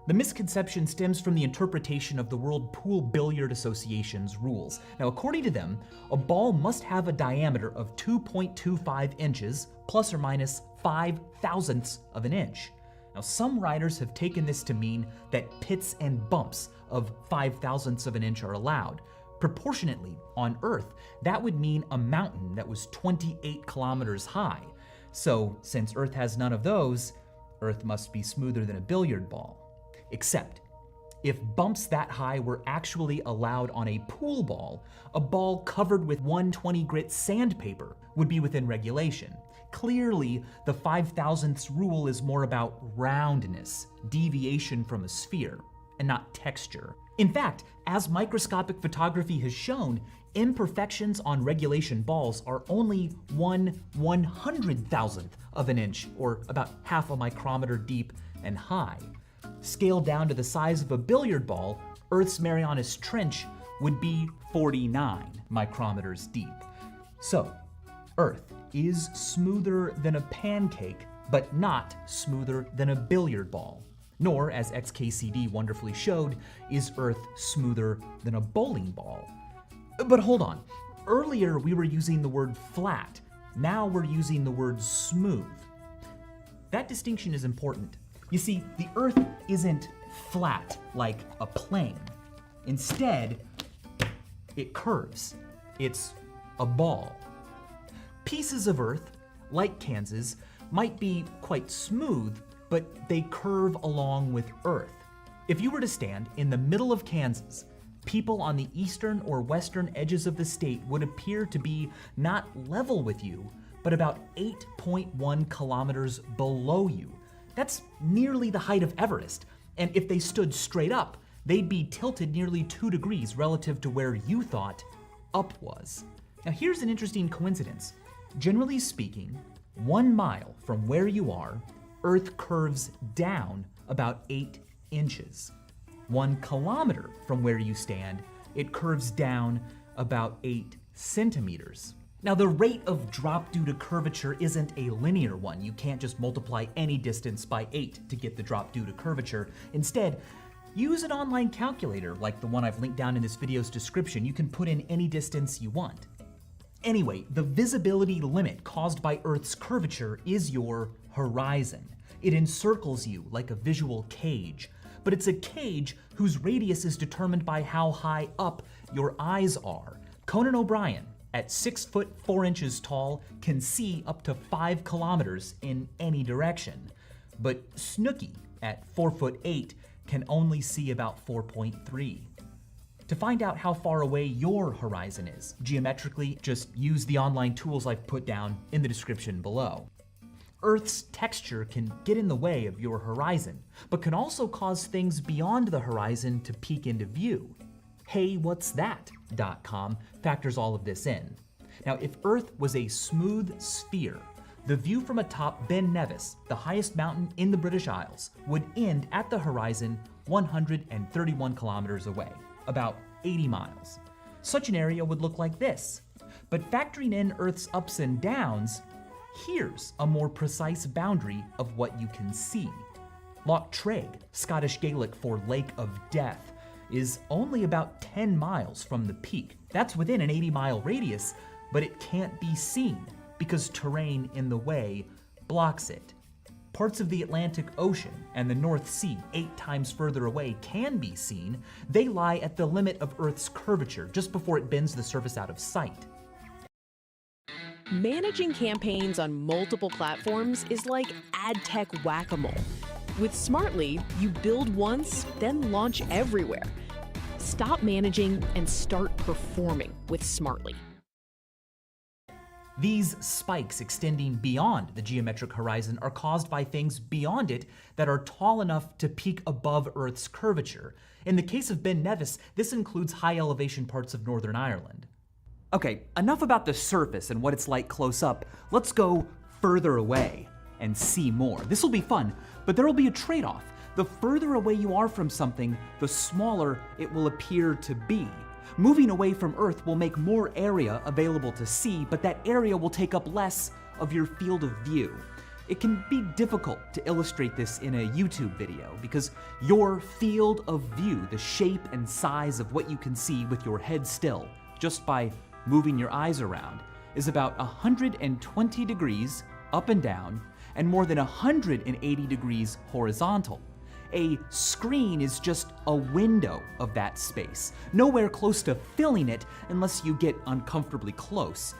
The misconception stems from the interpretation of the World Pool Billiard Association's rules. Now, according to them, a ball must have a diameter of 2.25 inches, plus or minus 5 thousandths of an inch. Now, some writers have taken this to mean that pits and bumps of 5 thousandths of an inch are allowed. Proportionately, on Earth, that would mean a mountain that was 28 kilometers high. So, since Earth has none of those, Earth must be smoother than a billiard ball. Except, if bumps that high were actually allowed on a pool ball, a ball covered with 120 grit sandpaper would be within regulation. Clearly, the 5 thousandths rule is more about roundness, deviation from a sphere, and not texture. In fact, as microscopic photography has shown, imperfections on regulation balls are only 1/100,000th of an inch, or about half a micrometer deep and high. Scaled down to the size of a billiard ball, Earth's Marianas Trench would be 49 micrometers deep. So, Earth is smoother than a pancake, but not smoother than a billiard ball. Nor, as XKCD wonderfully showed, is Earth smoother than a bowling ball. But hold on, earlier we were using the word flat, now we're using the word smooth. That distinction is important. You see, the Earth isn't flat like a plane. Instead, it curves. It's a ball. Pieces of Earth, like Kansas, might be quite smooth, but they curve along with Earth. If you were to stand in the middle of Kansas, people on the eastern or western edges of the state would appear to be not level with you, but about 8.1 kilometers below you. That's nearly the height of Everest, and if they stood straight up, they'd be tilted nearly 2 degrees relative to where you thought up was. Now here's an interesting coincidence. Generally speaking, 1 mile from where you are, Earth curves down about 8 inches. 1 kilometer from where you stand, it curves down about 8 centimeters. Now the rate of drop due to curvature isn't a linear one. You can't just multiply any distance by 8 to get the drop due to curvature. Instead, use an online calculator like the one I've linked down in this video's description. You can put in any distance you want. Anyway, the visibility limit caused by Earth's curvature is your horizon. It encircles you like a visual cage, but it's a cage whose radius is determined by how high up your eyes are. Conan O'Brien, at 6 foot 4 inches tall, can see up to 5 kilometers in any direction. But Snooki, at 4 foot 8, can only see about 4.3. To find out how far away your horizon is, geometrically, just use the online tools I've put down in the description below. Earth's texture can get in the way of your horizon, but can also cause things beyond the horizon to peek into view. HeyWhat'sThat.com factors all of this in. Now, if Earth was a smooth sphere, the view from atop Ben Nevis, the highest mountain in the British Isles, would end at the horizon 131 kilometers away, about 80 miles. Such an area would look like this. But factoring in Earth's ups and downs, here's a more precise boundary of what you can see. Loch Traig, Scottish Gaelic for Lake of Death, is only about 10 miles from the peak. That's within an 80-mile radius, but it can't be seen because terrain in the way blocks it. Parts of the Atlantic Ocean and the North Sea, 8 times further away, can be seen. They lie at the limit of Earth's curvature, just before it bends the surface out of sight. Managing campaigns on multiple platforms is like ad tech whack-a-mole. With Smartly, you build once, then launch everywhere. Stop managing and start performing with Smartly. These spikes extending beyond the geometric horizon are caused by things beyond it that are tall enough to peak above Earth's curvature. In the case of Ben Nevis, this includes high elevation parts of Northern Ireland. Okay, enough about the surface and what it's like close up. Let's go further away and see more. This will be fun, but there will be a trade-off. The further away you are from something, the smaller it will appear to be. Moving away from Earth will make more area available to see, but that area will take up less of your field of view. It can be difficult to illustrate this in a YouTube video because your field of view, the shape and size of what you can see with your head still, just by moving your eyes around, is about 120 degrees up and down and more than 180 degrees horizontal. A screen is just a window of that space, nowhere close to filling it unless you get uncomfortably close.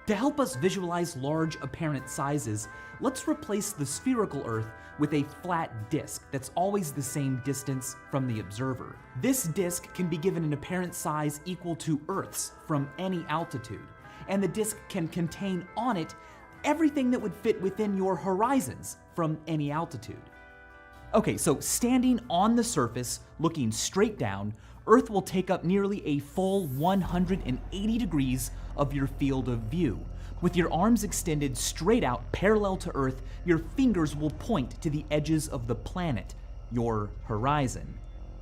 To help us visualize large apparent sizes, let's replace the spherical Earth with a flat disk that's always the same distance from the observer. This disk can be given an apparent size equal to Earth's from any altitude, and the disk can contain on it everything that would fit within your horizons from any altitude. Okay, so standing on the surface, looking straight down, Earth will take up nearly a full 180 degrees of your field of view. With your arms extended straight out parallel to Earth, your fingers will point to the edges of the planet, your horizon.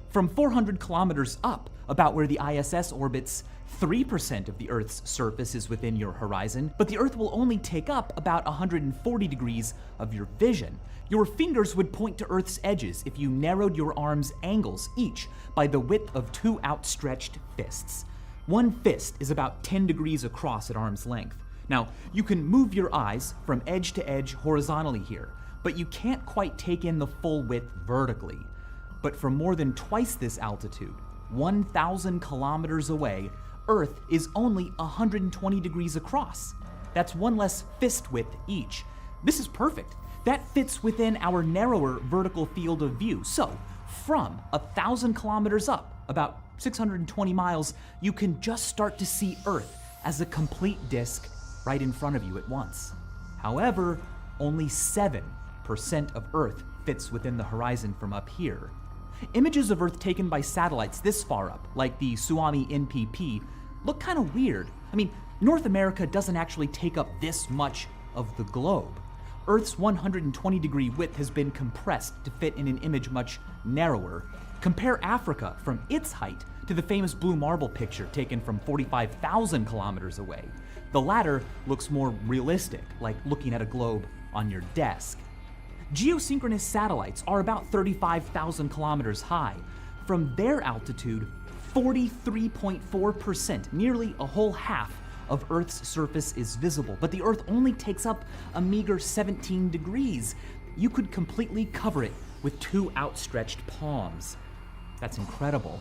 From 400 kilometers up, about where the ISS orbits, 3% of the Earth's surface is within your horizon, but the Earth will only take up about 140 degrees of your vision. Your fingers would point to Earth's edges if you narrowed your arms' angles each by the width of 2 outstretched fists. One fist is about 10 degrees across at arm's length. Now, you can move your eyes from edge to edge horizontally here, but you can't quite take in the full width vertically. But from more than twice this altitude, 1,000 kilometers away, Earth is only 120 degrees across. That's one less fist width each. This is perfect. That fits within our narrower vertical field of view. So, from 1,000 kilometers up, about 620 miles, you can just start to see Earth as a complete disk right in front of you at once. However, only 7% of Earth fits within the horizon from up here. Images of Earth taken by satellites this far up, like the Suomi NPP, look kind of weird. I mean, North America doesn't actually take up this much of the globe. Earth's 120-degree width has been compressed to fit in an image much narrower. Compare Africa from its height to the famous blue marble picture taken from 45,000 kilometers away. The latter looks more realistic, like looking at a globe on your desk. Geosynchronous satellites are about 35,000 kilometers high. From their altitude, 43.4%, nearly a whole half of Earth's surface is visible, but the Earth only takes up a meager 17 degrees. You could completely cover it with 2 outstretched palms. That's incredible.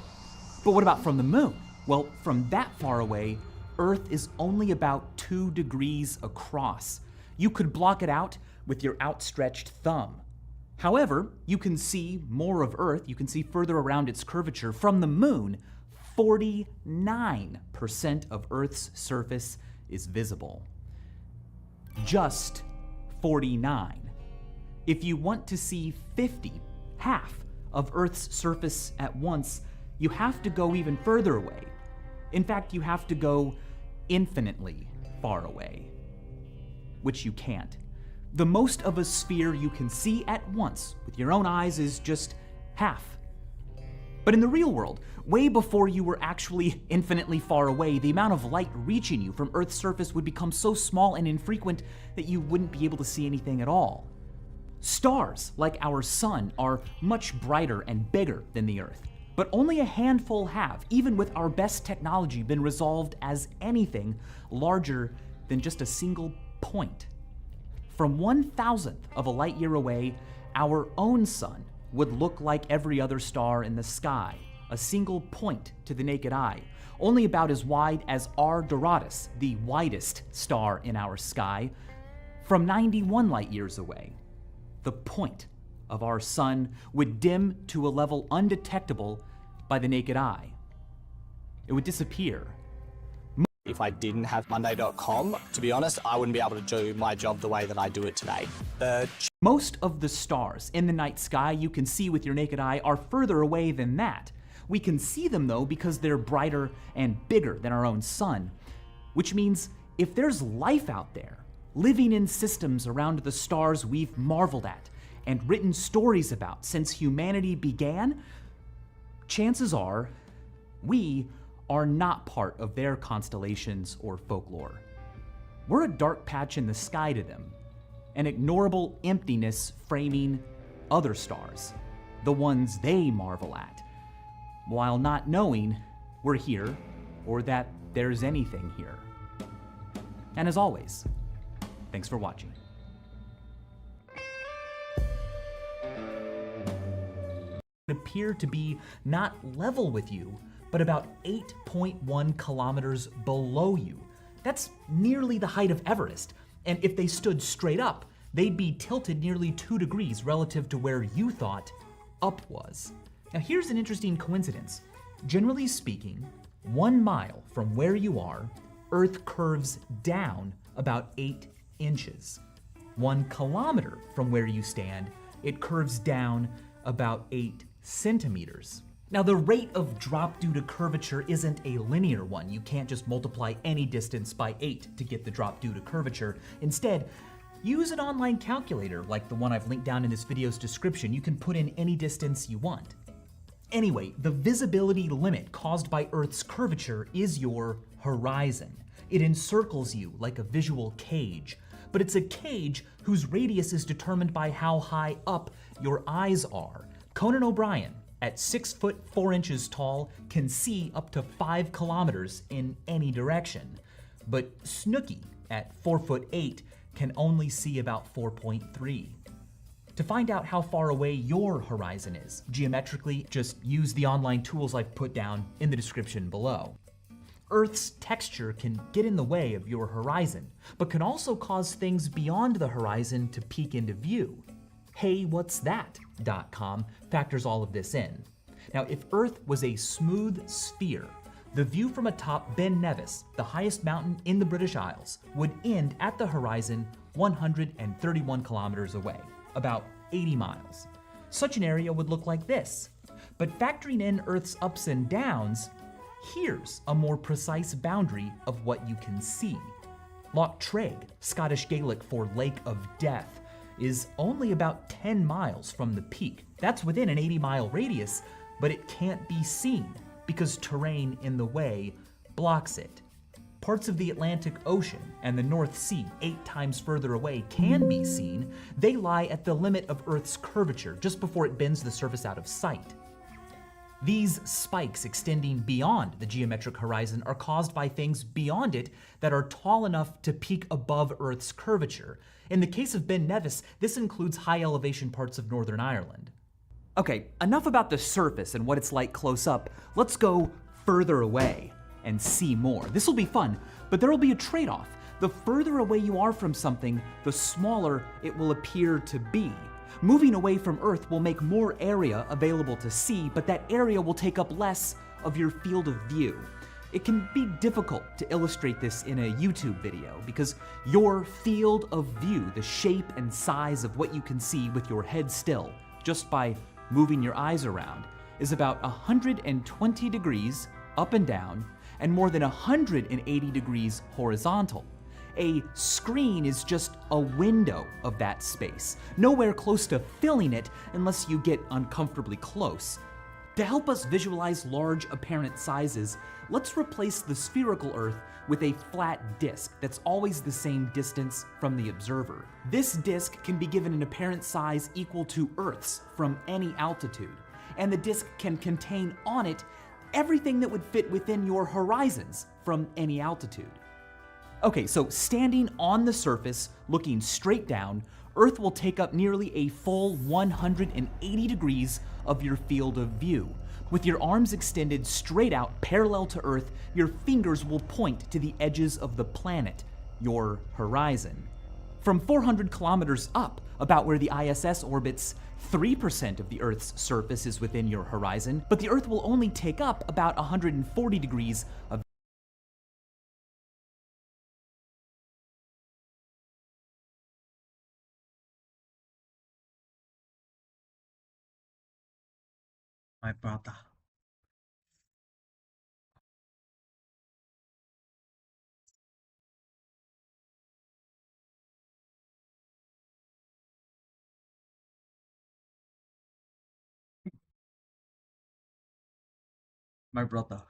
But what about from the moon? Well, from that far away, Earth is only about 2 degrees across. You could block it out with your outstretched thumb. However, you can see more of Earth, you can see further around its curvature. From the moon, 49% of Earth's surface is visible. Just 49. If you want to see 50, half of Earth's surface at once, you have to go even further away. In fact, you have to go infinitely far away, which you can't. The most of a sphere you can see at once with your own eyes is just half. But in the real world, way before you were actually infinitely far away, the amount of light reaching you from Earth's surface would become so small and infrequent that you wouldn't be able to see anything at all. Stars, like our sun, are much brighter and bigger than the Earth, but only a handful have, even with our best technology, been resolved as anything larger than just a single point. From 1,000th of a light year away, our own sun would look like every other star in the sky, a single point to the naked eye, only about as wide as R Doradus, the widest star in our sky. From 91 light years away, the point of our sun would dim to a level undetectable by the naked eye. It would disappear. If I didn't have Monday.com, to be honest, I wouldn't be able to do my job the way that I do it today. Most of the stars in the night sky you can see with your naked eye are further away than that. We can see them though because they're brighter and bigger than our own sun, which means if there's life out there, living in systems around the stars we've marveled at and written stories about since humanity began, chances are we are not part of their constellations or folklore. We're a dark patch in the sky to them, an ignorable emptiness framing other stars, the ones they marvel at, while not knowing we're here or that there's anything here. And as always, thanks for watching. Appear to be not level with you, but about 8.1 kilometers below you. That's nearly the height of Everest, and if they stood straight up, they'd be tilted nearly 2 degrees relative to where you thought up was. Now here's an interesting coincidence. Generally speaking, 1 mile from where you are, Earth curves down about 8 inches. 1 kilometer from where you stand, it curves down about 8 centimeters. Now, the rate of drop due to curvature isn't a linear one. You can't just multiply any distance by 8 to get the drop due to curvature. Instead, use an online calculator like the one I've linked down in this video's description. You can put in any distance you want. Anyway, the visibility limit caused by Earth's curvature is your horizon. It encircles you like a visual cage, but it's a cage whose radius is determined by how high up your eyes are. Conan O'Brien, at 6 foot 4 inches tall, can see up to 5 kilometers in any direction. But Snooki, at 4 foot 8, can only see about 4.3. To find out how far away your horizon is, geometrically, just use the online tools I've put down in the description below. Earth's texture can get in the way of your horizon, but can also cause things beyond the horizon to peek into view. HeyWhat'sThat.com factors all of this in. Now, if Earth was a smooth sphere, the view from atop Ben Nevis, the highest mountain in the British Isles, would end at the horizon 131 kilometers away, about 80 miles. Such an area would look like this. But factoring in Earth's ups and downs, here's a more precise boundary of what you can see. Loch Traig, Scottish Gaelic for Lake of Death, is only about 10 miles from the peak. That's within an 80-mile radius, but it can't be seen because terrain in the way blocks it. Parts of the Atlantic Ocean and the North Sea, 8 times further away, can be seen. They lie at the limit of Earth's curvature, just before it bends the surface out of sight. These spikes extending beyond the geometric horizon are caused by things beyond it that are tall enough to peak above Earth's curvature. In the case of Ben Nevis, this includes high elevation parts of Northern Ireland. Okay, enough about the surface and what it's like close up. Let's go further away and see more. This will be fun, but there will be a trade-off. The further away you are from something, the smaller it will appear to be. Moving away from Earth will make more area available to see, but that area will take up less of your field of view. It can be difficult to illustrate this in a YouTube video because your field of view, the shape and size of what you can see with your head still, just by moving your eyes around, is about 120 degrees up and down and more than 180 degrees horizontal. A screen is just a window of that space, nowhere close to filling it unless you get uncomfortably close. To help us visualize large apparent sizes, let's replace the spherical Earth with a flat disk that's always the same distance from the observer. This disk can be given an apparent size equal to Earth's from any altitude, and the disk can contain on it everything that would fit within your horizons from any altitude. Okay, so standing on the surface, looking straight down, Earth will take up nearly a full 180 degrees of your field of view. With your arms extended straight out parallel to Earth, your fingers will point to the edges of the planet, your horizon. From 400 kilometers up, about where the ISS orbits, 3% of the Earth's surface is within your horizon, but the Earth will only take up about 140 degrees of my brother. My brother.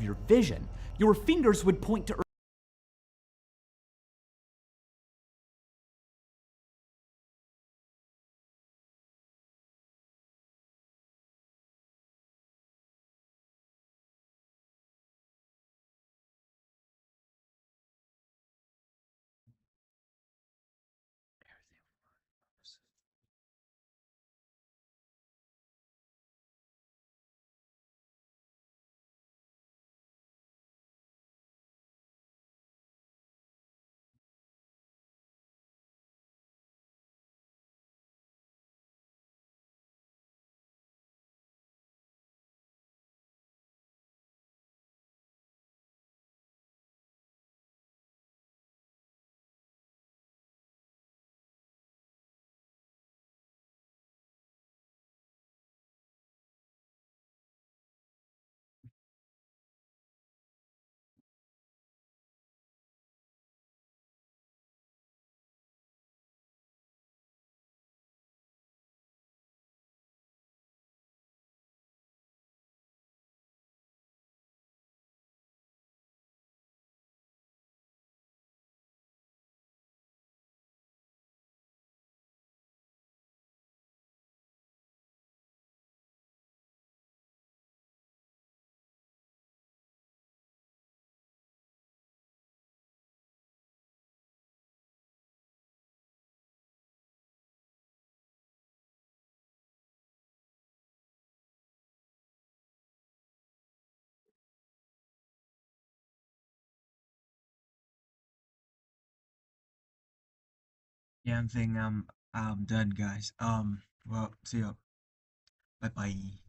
your vision, your fingers would point to Earth. Yeah, I think I'm done, guys. Well, see you. Bye bye.